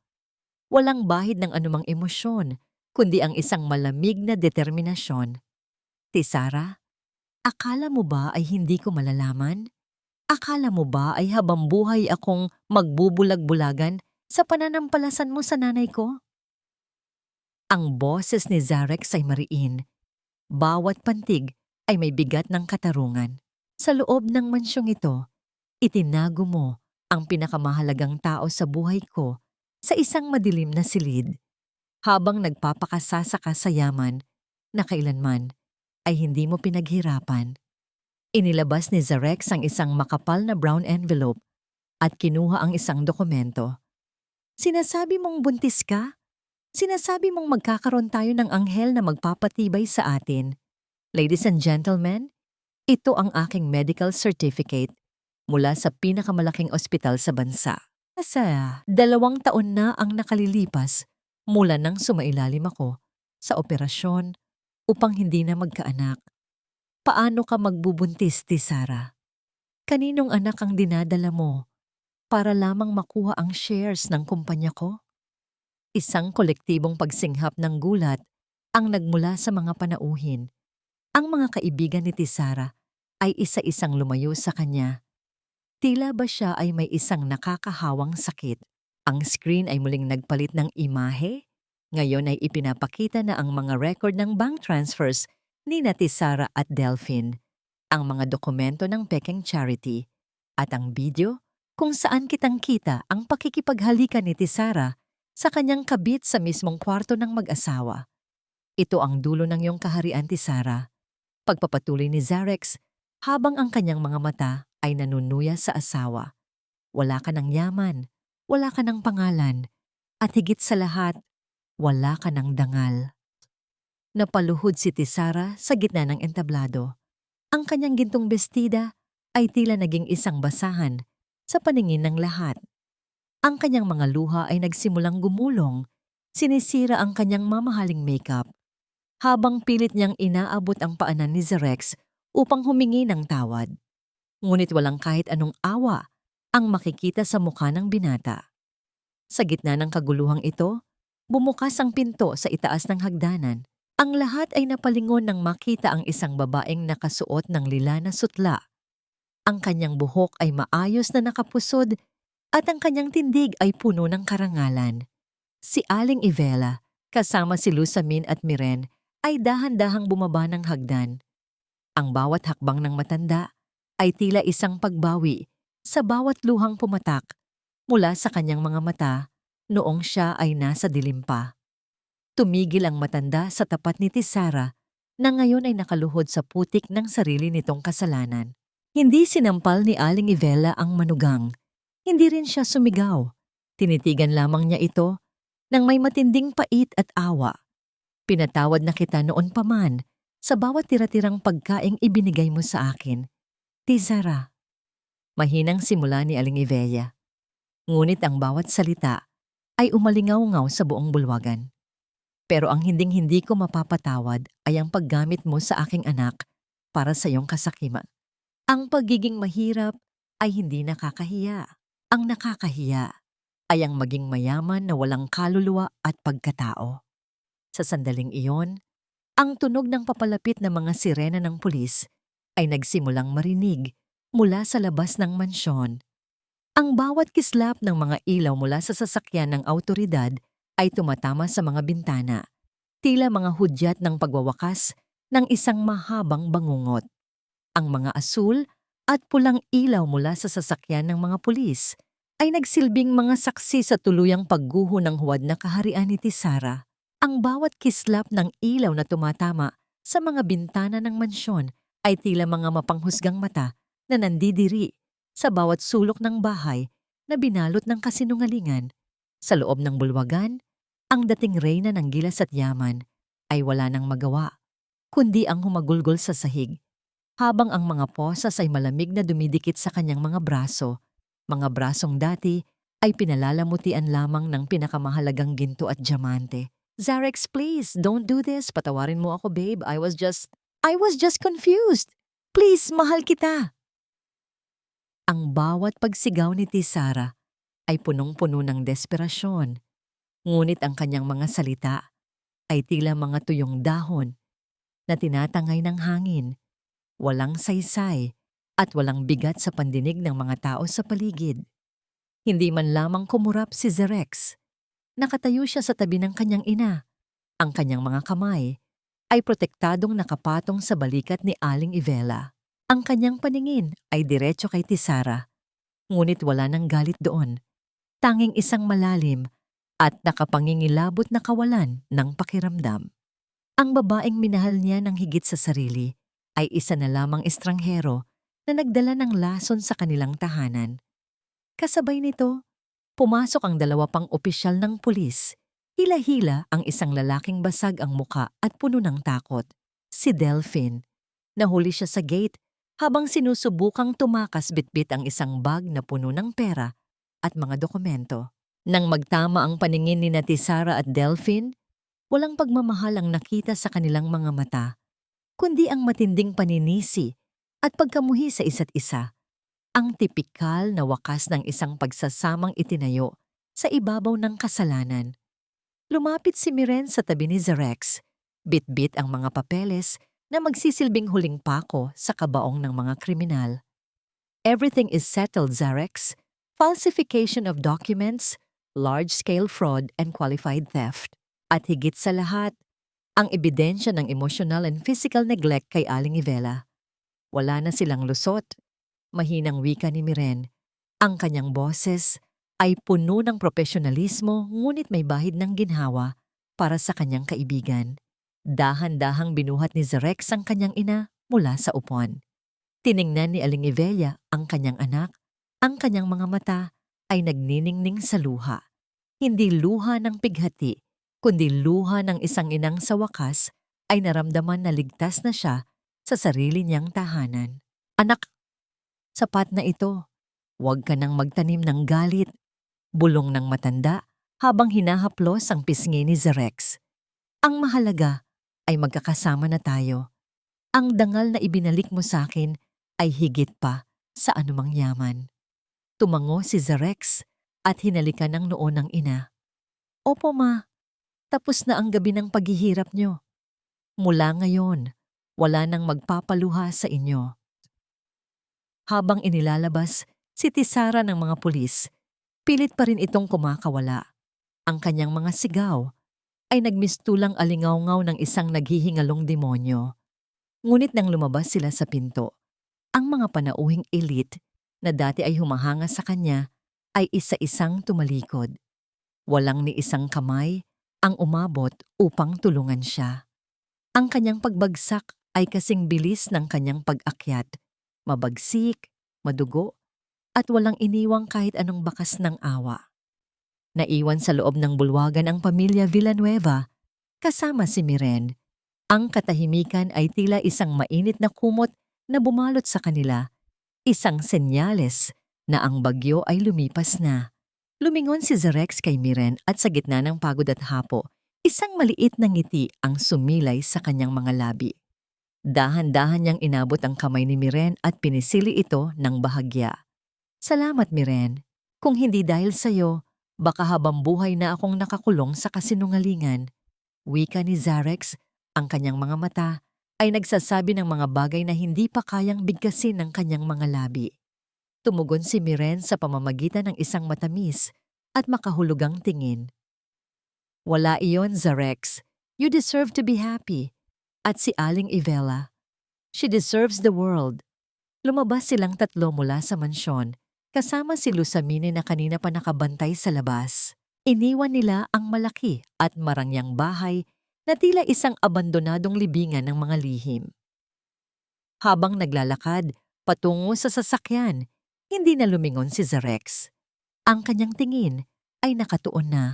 Walang bahid ng anumang emosyon, kundi ang isang malamig na determinasyon. Tisara, akala mo ba ay hindi ko malalaman? Akala mo ba ay habang buhay akong magbubulag-bulagan sa pananampalasan mo sa nanay ko? Ang boses ni Zerex ay mariin. Bawat pantig ay may bigat ng katarungan. Sa loob ng mansyong ito, itinago mo ang pinakamahalagang tao sa buhay ko sa isang madilim na silid, habang nagpapakasasa ka sa yaman na kailanman ay hindi mo pinaghirapan. Inilabas ni Zerex ang isang makapal na brown envelope at kinuha ang isang dokumento. Sinasabi mong buntis ka? Sinasabi mong magkakaroon tayo ng anghel na magpapatibay sa atin. Ladies and gentlemen, ito ang aking medical certificate mula sa pinakamalaking ospital sa bansa. Sa 2 taon na ang nakalilipas mula nang sumailalim ako sa operasyon upang hindi na magkaanak. Paano ka magbubuntis, Tisara? Kaninong anak ang dinadala mo para lamang makuha ang shares ng kumpanya ko? Isang kolektibong pagsinghap ng gulat ang nagmula sa mga panauhin. Ang mga kaibigan ni Tisara ay isa-isang lumayo sa kanya. Tila ba siya ay may isang nakakahawang sakit? Ang screen ay muling nagpalit ng imahe. Ngayon ay ipinapakita na ang mga record ng bank transfers ni Tisara at Delphine, ang mga dokumento ng Peking Charity, at ang video kung saan kitang-kita ang pakikipaghalikan ni Tisara sa kanyang kabit sa mismong kwarto ng mag-asawa. Ito ang dulo ng iyong kaharian, Tisara. Pagpapatuloy ni Zerex habang ang kanyang mga mata ay nanunuya sa asawa. Wala ka ng yaman, wala ka ng pangalan, at higit sa lahat, wala ka ng dangal. Napaluhod si Tisara sa gitna ng entablado. Ang kanyang gintong bestida ay tila naging isang basahan sa paningin ng lahat. Ang kanyang mga luha ay nagsimulang gumulong, sinisira ang kanyang mamahaling makeup, habang pilit niyang inaabot ang paanan ni Zerex upang humingi ng tawad. Ngunit walang kahit anong awa ang makikita sa mukha ng binata. Sa gitna ng kaguluhang ito, bumukas ang pinto sa itaas ng hagdanan. Ang lahat ay napalingon nang makita ang isang babaeng nakasuot ng lila na sutla. Ang kanyang buhok ay maayos na nakapusod at ang kanyang tindig ay puno ng karangalan. Si Aling Ivela, kasama si Lusamin at Miren, ay dahan-dahang bumaba ng hagdan. Ang bawat hakbang ng matanda ay tila isang pagbawi sa bawat luhang pumatak mula sa kanyang mga mata noong siya ay nasa dilim pa. Tumigil ang matanda sa tapat ni Tisara na ngayon ay nakaluhod sa putik ng sarili nitong kasalanan. Hindi sinampal ni Aling Ivela ang manugang. Hindi rin siya sumigaw. Tinitigan lamang niya ito nang may matinding pait at awa. Pinatawad na kita noon pa man sa bawat tira-tirang pagkaing ibinigay mo sa akin. Tisara. Mahinang simula ni Aling Ivela. Ngunit ang bawat salita ay umalingaw-ngaw sa buong bulwagan. Pero ang hinding-hindi ko mapapatawad ay ang paggamit mo sa aking anak para sa iyong kasakiman. Ang pagiging mahirap ay hindi nakakahiya. Ang nakakahiya ay ang maging mayaman na walang kaluluwa at pagkatao. Sa sandaling iyon, ang tunog ng papalapit na mga sirena ng pulis ay nagsimulang marinig mula sa labas ng mansyon. Ang bawat kislap ng mga ilaw mula sa sasakyan ng awtoridad ay tumatama sa mga bintana, tila mga hudyat ng pagwawakas ng isang mahabang bangungot. Ang mga asul at pulang ilaw mula sa sasakyan ng mga pulis ay nagsilbing mga saksi sa tuluyang pagguho ng huwad na kaharian ni Tisara. Ang bawat kislap ng ilaw na tumatama sa mga bintana ng mansyon ay tila mga mapanghusgang mata na nandidiri sa bawat sulok ng bahay na binalot ng kasinungalingan. Sa loob ng bulwagan, ang dating reyna ng gilas at yaman ay wala nang magawa, kundi ang humagulgol sa sahig, habang ang mga posas ay malamig na dumidikit sa kanyang mga braso. Mga brasong dati ay pinalalamutian lamang ng pinakamahalagang ginto at diamante. "Zarex, please, don't do this. Patawarin mo ako, babe. I was just confused. Please, mahal kita." Ang bawat pagsigaw ni Tisara ay punong-puno ng desperasyon, ngunit ang kanyang mga salita ay tila mga tuyong dahon na tinatangay ng hangin, walang saysay at walang bigat sa pandinig ng mga tao sa paligid. Hindi man lamang kumurap si Zarex. Nakatayo siya sa tabi ng kanyang ina. Ang kanyang mga kamay ay protektadong nakapatong sa balikat ni Aling Ivela. Ang kanyang paningin ay diretso kay Tisara, ngunit wala nang galit doon. Tanging isang malalim at nakapangingilabot na kawalan ng pakiramdam. Ang babaeng minahal niya ng higit sa sarili ay isa na lamang estranghero na nagdala ng lason sa kanilang tahanan. Kasabay nito, pumasok ang dalawa pang opisyal ng pulis. Hila-hila ang isang lalaking basag ang muka at puno ng takot, si Delphine. Nahuli siya sa gate habang sinusubukang tumakas bitbit ang isang bag na puno ng pera at mga dokumento. Nang magtama ang paningin ni Tisara at Delphine, walang pagmamahal ang nakita sa kanilang mga mata, kundi ang matinding paninisi at pagkamuhi sa isa't isa. Ang tipikal na wakas ng isang pagsasamang itinayo sa ibabaw ng kasalanan. Lumapit si Miren sa tabi ni Zarex, bit-bit ang mga papeles na magsisilbing huling pako sa kabaong ng mga kriminal. "Everything is settled, Zarex. Falsification of documents, large-scale fraud and qualified theft. At higit sa lahat, ang ebidensya ng emotional and physical neglect kay Aling Ivela. Wala na silang lusot." Mahinang wika ni Miren. Ang kanyang boses ay puno ng profesionalismo ngunit may bahid ng ginhawa para sa kanyang kaibigan. Dahan-dahang binuhat ni Zarex ang kanyang ina mula sa upuan. Tiningnan ni Aling Ivela ang kanyang anak. Ang kanyang mga mata ay nagniningning sa luha. Hindi luha ng pighati, kundi luha ng isang inang sa wakas ay naramdaman na ligtas na siya sa sarili niyang tahanan. "Anak, sapat na ito. Huwag ka nang magtanim ng galit," bulong ng matanda habang hinahaplos ang pisngi ni Zarex. "Ang mahalaga ay magkakasama na tayo. Ang dangal na ibinalik mo sa akin ay higit pa sa anumang yaman." Tumango si Zarex at hinalikan ng noo ng ina. "Opo, ma. Tapos na ang gabi ng paghihirap niyo. Mula ngayon, wala nang magpapaluha sa inyo." Habang inilalabas si Tisara ng mga pulis, pilit pa rin itong kumakawala. Ang kanyang mga sigaw ay nagmistulang alingaw-ngaw ng isang naghihingalong demonyo. Ngunit nang lumabas sila sa pinto, ang mga panauhing elite na dati ay humahanga sa kanya ay isa-isang tumalikod. Walang ni isang kamay ang umabot upang tulungan siya. Ang kanyang pagbagsak ay kasing bilis ng kanyang pag-akyat, mabagsik, madugo, at walang iniwang kahit anong bakas ng awa. Naiwan sa loob ng bulwagan ang pamilya Villanueva, kasama si Miren. Ang katahimikan ay tila isang mainit na kumot na bumalot sa kanila, isang senyales na ang bagyo ay lumipas na. Lumingon si Zarex kay Miren at sa gitna ng pagod at hapo, isang maliit na ngiti ang sumilay sa kanyang mga labi. Dahan-dahan niyang inabot ang kamay ni Miren at pinisili ito ng bahagya. Salamat, Miren. Kung hindi dahil sa'yo, baka habang buhay na akong nakakulong sa kasinungalingan. Wika ni Zarex, ang kanyang mga mata ay nagsasabi ng mga bagay na hindi pa kayang bigkasin ng kanyang mga labi. Tumugon si Miren sa pamamagitan ng isang matamis at makahulugang tingin. Wala iyon, Zarex. You deserve to be happy. At si Aling Ivela, she deserves the world. Lumabas silang tatlo mula sa mansyon, kasama si Lusamine na kanina pa nakabantay sa labas. Iniwan nila ang malaki at marangyang bahay na tila isang abandonadong libingan ng mga lihim. Habang naglalakad patungo sa sasakyan, hindi na lumingon si Zarex. Ang kanyang tingin ay nakatuon na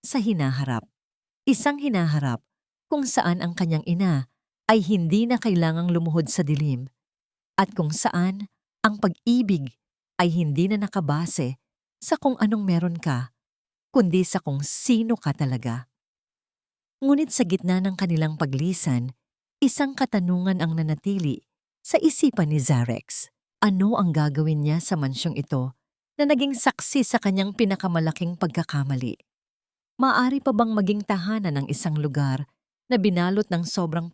sa hinaharap. Isang hinaharap kung saan ang kanyang ina ay hindi na kailangang lumuhod sa dilim at kung saan ang pag-ibig ay hindi na nakabase sa kung anong meron ka, kundi sa kung sino ka talaga. Ngunit sa gitna ng kanilang paglisan, isang katanungan ang nanatili sa isipan ni Zarex. Ano ang gagawin niya sa mansyong ito na naging saksi sa kanyang pinakamalaking pagkakamali? Maaari pa bang maging tahanan ng isang lugar na binalot ng sobrang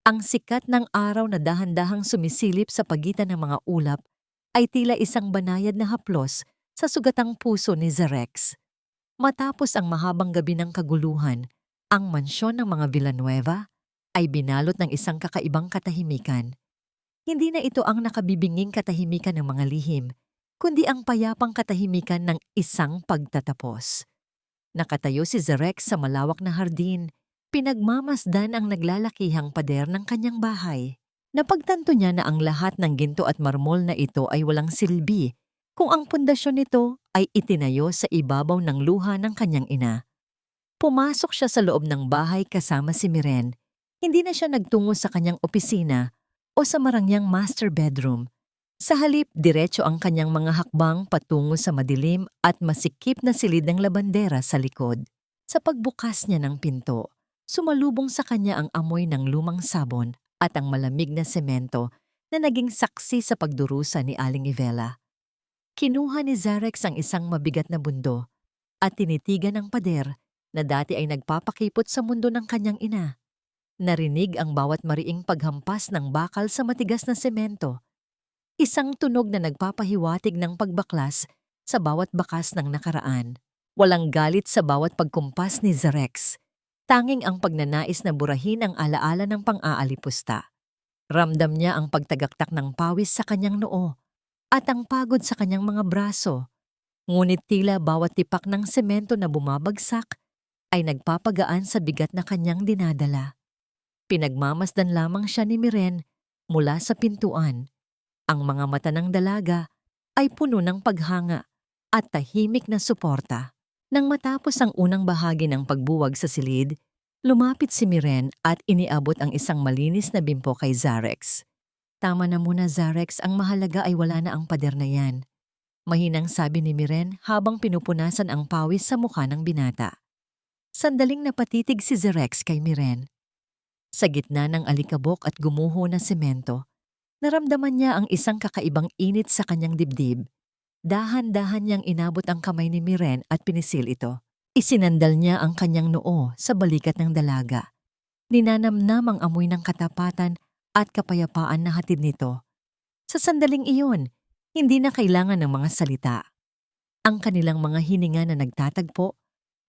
Ang sikat ng araw na dahan-dahang sumisilip sa pagitan ng mga ulap ay tila isang banayad na haplos sa sugatang puso ni Zarex. Matapos ang mahabang gabi ng kaguluhan, ang mansyon ng mga Villanueva ay binalot ng isang kakaibang katahimikan. Hindi na ito ang nakabibinging katahimikan ng mga lihim, kundi ang payapang katahimikan ng isang pagtatapos. Nakatayo si Zarex sa malawak na hardin, pinagmamasdan ang naglalakihang pader ng kanyang bahay. Napagtanto niya na ang lahat ng ginto at marmol na ito ay walang silbi kung ang pundasyon nito ay itinayo sa ibabaw ng luha ng kanyang ina. Pumasok siya sa loob ng bahay kasama si Miren. Hindi na siya nagtungo sa kanyang opisina o sa marangyang master bedroom. Sa halip, diretso ang kanyang mga hakbang patungo sa madilim at masikip na silid ng labandera sa likod. Sa pagbukas niya ng pinto, sumalubong sa kanya ang amoy ng lumang sabon at ang malamig na semento na naging saksi sa pagdurusa ni Aling Ivela. Kinuha ni Zarex ang isang mabigat na bundo at tinitigan ng pader na dati ay nagpapakipot sa mundo ng kanyang ina. Narinig ang bawat mariing paghampas ng bakal sa matigas na semento. Isang tunog na nagpapahiwatig ng pagbaklas sa bawat bakas ng nakaraan. Walang galit sa bawat pagkumpas ni Zarex. Tanging ang pagnanais na burahin ang alaala ng pang-aalipusta. Ramdam niya ang pagtagaktak ng pawis sa kanyang noo at ang pagod sa kanyang mga braso. Ngunit tila bawat tipak ng semento na bumabagsak ay nagpapagaan sa bigat na kanyang dinadala. Pinagmamasdan lamang siya ni Miren mula sa pintuan. Ang mga mata ng dalaga ay puno ng paghanga at tahimik na suporta. Nang matapos ang unang bahagi ng pagbuwag sa silid, lumapit si Miren at iniabot ang isang malinis na bimpo kay Zarex. Tama na muna, Zarex, ang mahalaga ay wala na ang pader na yan. Mahinang sabi ni Miren habang pinupunasan ang pawis sa mukha ng binata. Sandaling napatitig si Zarex kay Miren. Sa gitna ng alikabok at gumuho na semento, naramdaman niya ang isang kakaibang init sa kanyang dibdib. Dahan-dahan niyang inabot ang kamay ni Miren at pinisil ito. Isinandal niya ang kanyang noo sa balikat ng dalaga. Ninanamnam ang amoy ng katapatan at kapayapaan na hatid nito. Sa sandaling iyon, hindi na kailangan ng mga salita. Ang kanilang mga hininga na nagtatagpo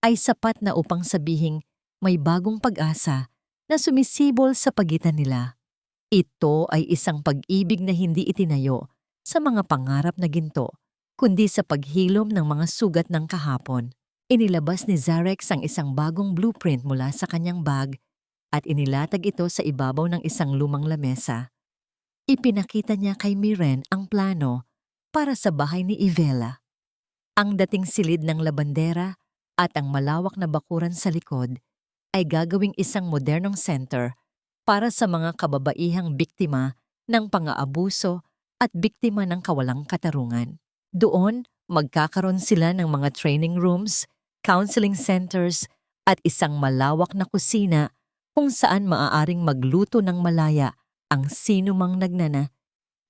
ay sapat na upang sabihing may bagong pag-asa na sumisibol sa pagitan nila. Ito ay isang pag-ibig na hindi itinayo sa mga pangarap na ginto, kundi sa paghilom ng mga sugat ng kahapon. Inilabas ni Zarex ang isang bagong blueprint mula sa kanyang bag at inilatag ito sa ibabaw ng isang lumang lamesa. Ipinakita niya kay Miren ang plano para sa bahay ni Ivela. Ang dating silid ng labandera at ang malawak na bakuran sa likod ay gagawing isang modernong center para sa mga kababaihang biktima ng pang-aabuso at biktima ng kawalang katarungan. Doon, Magkakaroon sila ng mga training rooms, counseling centers, at isang malawak na kusina kung saan maaaring magluto ng malaya ang sino mang nagnana.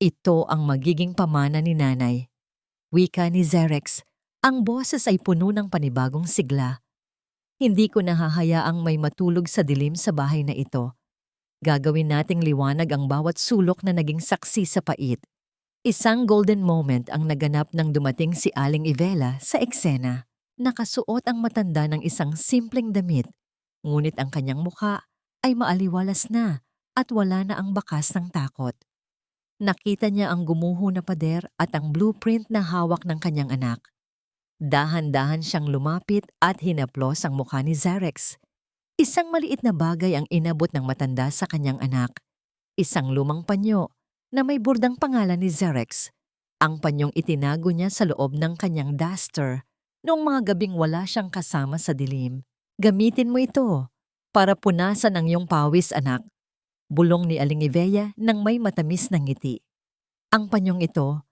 Ito ang magiging pamana ni nanay. Wika ni Zerex, ang boses ay puno ng panibagong sigla. Hindi ko nahahayaang may matulog sa dilim sa bahay na ito. Gagawin nating liwanag ang bawat sulok na naging saksi sa pait. Isang golden moment ang naganap nang dumating si Aling Ivela sa eksena. Nakasuot ang matanda ng isang simpleng damit, ngunit ang kanyang mukha ay maaliwalas na at wala na ang bakas ng takot. Nakita niya ang gumuho na pader at ang blueprint na hawak ng kanyang anak. Dahan-dahan siyang lumapit at hinaplos ang mukha ni Zerex. Isang maliit na bagay ang inabot ng matanda sa kanyang anak. Isang lumang panyo na may burdang pangalan ni Zerex. Ang panyong itinago niya sa loob ng kanyang duster noong mga gabing wala siyang kasama sa dilim. Gamitin mo ito para punasan ang iyong pawis, anak. Bulong ni Aling Ivela nang may matamis na ngiti. Ang panyong ito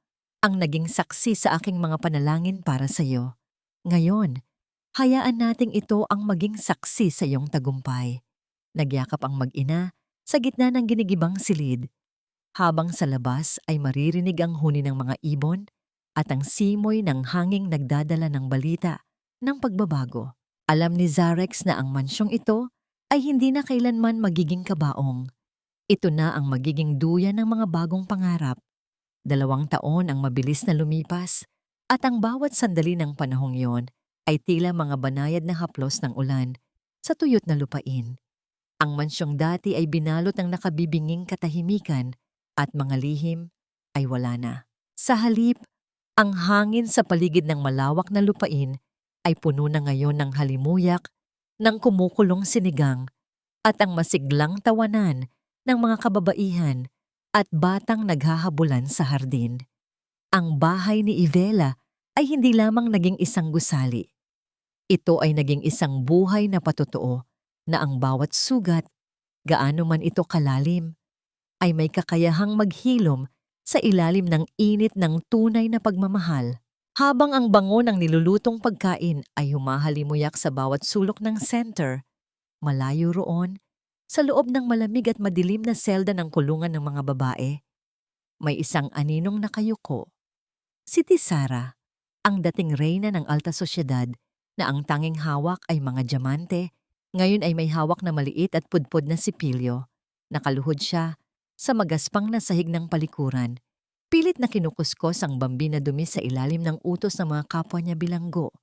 ang naging saksi sa aking mga panalangin para sa iyo. Ngayon, hayaan nating ito ang maging saksi sa iyong tagumpay. Nagyakap ang mag-ina sa gitna ng ginigibang silid. Habang sa labas ay maririnig ang huni ng mga ibon at ang simoy ng hanging nagdadala ng balita ng pagbabago. Alam ni Zerex na ang mansyong ito ay hindi na kailanman magiging kabaong. Ito na ang magiging duyan ng mga bagong pangarap. 2 taon ang mabilis na lumipas at ang bawat sandali ng panahong yon ay tila mga banayad na haplos ng ulan sa tuyot na lupain. Ang mansyong dati ay binalot ng nakabibinging katahimikan at mga lihim ay wala na. Sa halip, ang hangin sa paligid ng malawak na lupain ay puno na ngayon ng halimuyak, ng kumukulong sinigang, at ang masiglang tawanan ng mga kababaihan at batang naghahabulan sa hardin. Ang bahay ni Ivela ay hindi lamang naging isang gusali. Ito ay naging isang buhay na patotoo na ang bawat sugat, gaano man ito kalalim, ay may kakayahang maghilom sa ilalim ng init ng tunay na pagmamahal. Habang ang bango ng nilulutong pagkain ay humahalimuyak sa bawat sulok ng center, malayo roon, sa loob ng malamig at madilim na selda ng kulungan ng mga babae, may isang aninong nakayuko. Si Tisara, ang dating reyna ng alta sosyedad na ang tanging hawak ay mga diamante, ngayon ay may hawak na maliit at pudpod na sipilyo. Nakaluhod siya sa magaspang na sahig ng palikuran. Pilit na kinukuskos ang bambi na dumi sa ilalim ng utos ng mga kapwa niya bilanggo.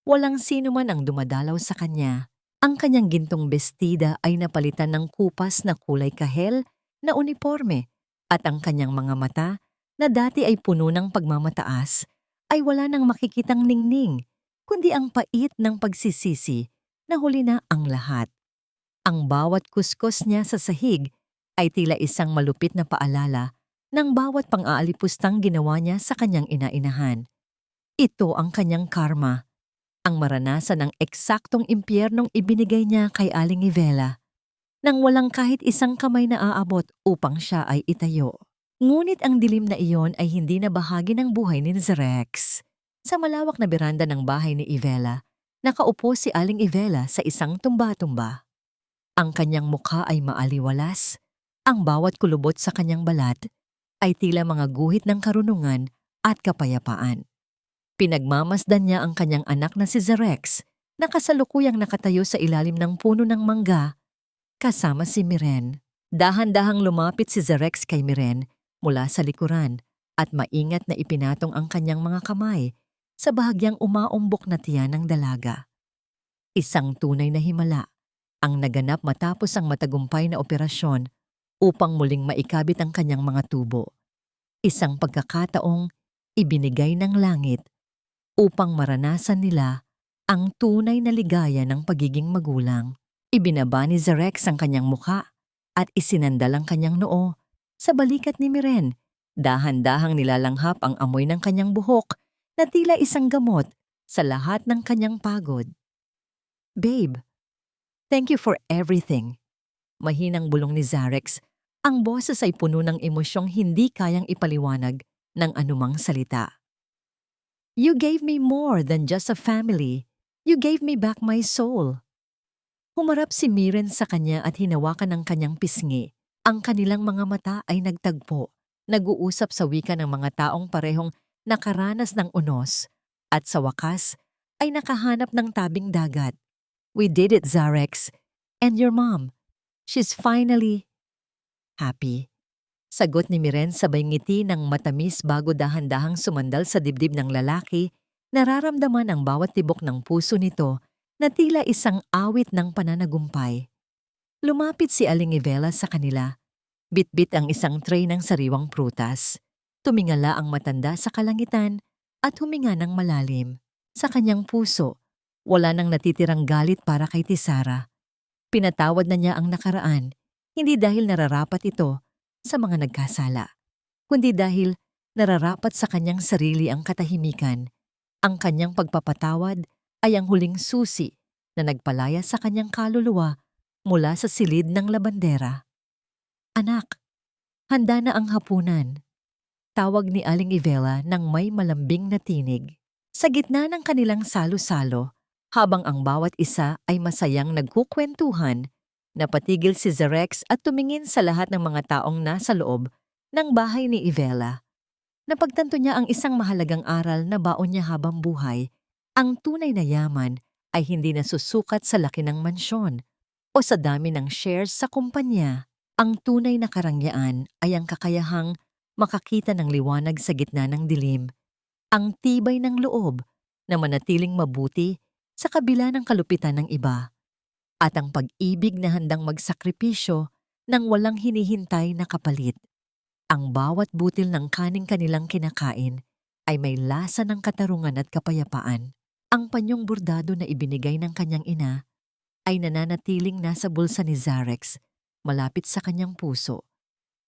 Walang sino man ang dumadalaw sa kanya. Ang kanyang gintong bestida ay napalitan ng kupas na kulay kahel na uniforme at ang kanyang mga mata na dati ay puno ng pagmamataas ay wala nang makikitang ningning, kundi ang pait ng pagsisisi na huli na ang lahat. Ang bawat kuskos niya sa sahig ay tila isang malupit na paalala ng bawat pang-aalipustang ginawa niya sa kanyang ina-inahan. Ito ang kanyang karma, ang maranasan ng eksaktong impyernong ibinigay niya kay Aling Ivela, nang walang kahit isang kamay na aabot upang siya ay itayo. Ngunit ang dilim na iyon ay hindi na bahagi ng buhay ni Zerex. Sa malawak na beranda ng bahay ni Ivela, nakaupo si Aling Ivela sa isang tumba-tumba. Ang kanyang mukha ay maaliwalas. Ang bawat kulubot sa kanyang balat ay tila mga guhit ng karunungan at kapayapaan. Pinagmamasdan niya ang kanyang anak na si Zerex na kasalukuyang nakatayo sa ilalim ng puno ng mangga kasama si Miren. Dahan-dahang lumapit si Zerex kay Miren mula sa likuran at maingat na ipinatong ang kanyang mga kamay sa bahagyang umaumbok na tiyan ng dalaga. Isang tunay na himala ang naganap matapos ang matagumpay na operasyon upang muling maikabit ang kanyang mga tubo. Isang pagkakataong ibinigay ng langit upang maranasan nila ang tunay na ligaya ng pagiging magulang. Ibinaba ni Zerex ang kanyang mukha at isinandal ang kanyang noo sa balikat ni Miren. Dahan-dahang nilalanghap ang amoy ng kanyang buhok na tila isang gamot sa lahat ng kanyang pagod. "Babe, thank you for everything." Mahinang bulong ni Zerex. Ang boses ay puno ng emosyong hindi kayang ipaliwanag ng anumang salita. You gave me more than just a family. You gave me back my soul. Humarap si Miren sa kanya at hinawakan ng kanyang pisngi. Ang kanilang mga mata ay nagtagpo, nag-uusap sa wika ng mga taong parehong nakaranas ng unos, at sa wakas ay nakahanap ng tabing dagat. We did it, Zarex. And your mom, she's finally happy. Sagot ni Miren sabay ngiti ng matamis bago dahan-dahang sumandal sa dibdib ng lalaki, nararamdaman ang bawat tibok ng puso nito na tila isang awit ng pananagumpay. Lumapit si Aling Ivela sa kanila. Bitbit ang isang tray ng sariwang prutas. Tumingala ang matanda sa kalangitan at huminga ng malalim. Sa kanyang puso, wala nang natitirang galit para kay Tisara. Pinatawad na niya ang nakaraan, hindi dahil nararapat ito sa mga nagkasala, kundi dahil nararapat sa kanyang sarili ang katahimikan. Ang kanyang pagpapatawad ay ang huling susi na nagpalaya sa kanyang kaluluwa mula sa silid ng labandera. Anak, handa na ang hapunan. Tawag ni Aling Ivela nang may malambing na tinig. Sa gitna ng kanilang salo-salo, habang ang bawat isa ay masayang nagkukwentuhan, napatigil si Zarex at tumingin sa lahat ng mga taong nasa loob ng bahay ni Ivela. Napagtanto niya ang isang mahalagang aral na baon niya habang buhay. Ang tunay na yaman ay hindi nasusukat sa laki ng mansyon o sa dami ng shares sa kumpanya. Ang tunay na karangyaan ay ang kakayahang makakita ng liwanag sa gitna ng dilim. Ang tibay ng loob na manatiling mabuti sa kabila ng kalupitan ng iba. At ang pag-ibig na handang magsakripisyo nang walang hinihintay na kapalit. Ang bawat butil ng kaning kanilang kinakain ay may lasa ng katarungan at kapayapaan. Ang panyong bordado na ibinigay ng kanyang ina ay nananatiling nasa bulsa ni Zarex, malapit sa kanyang puso,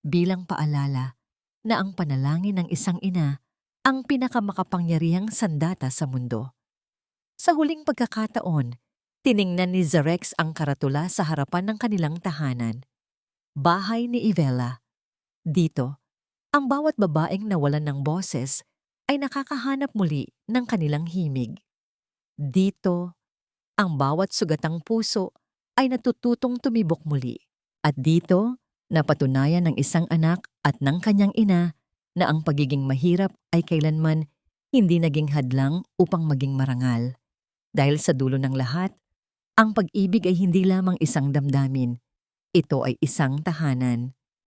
bilang paalala na ang panalangin ng isang ina ang pinakamakapangyarihang sandata sa mundo. Sa huling pagkakataon, tiningnan ni Zarex ang karatula sa harapan ng kanilang tahanan. Bahay ni Ivela. Dito, ang bawat babaeng nawalan ng boses ay nakakahanap muli ng kanilang himig. Dito, ang bawat sugatang puso ay natututong tumibok muli. At dito, napatunayan ng isang anak at ng kanyang ina na ang pagiging mahirap ay kailanman hindi naging hadlang upang maging marangal. Dahil sa dulo ng lahat, ang pag-ibig ay hindi lamang isang damdamin. Ito ay isang tahanan.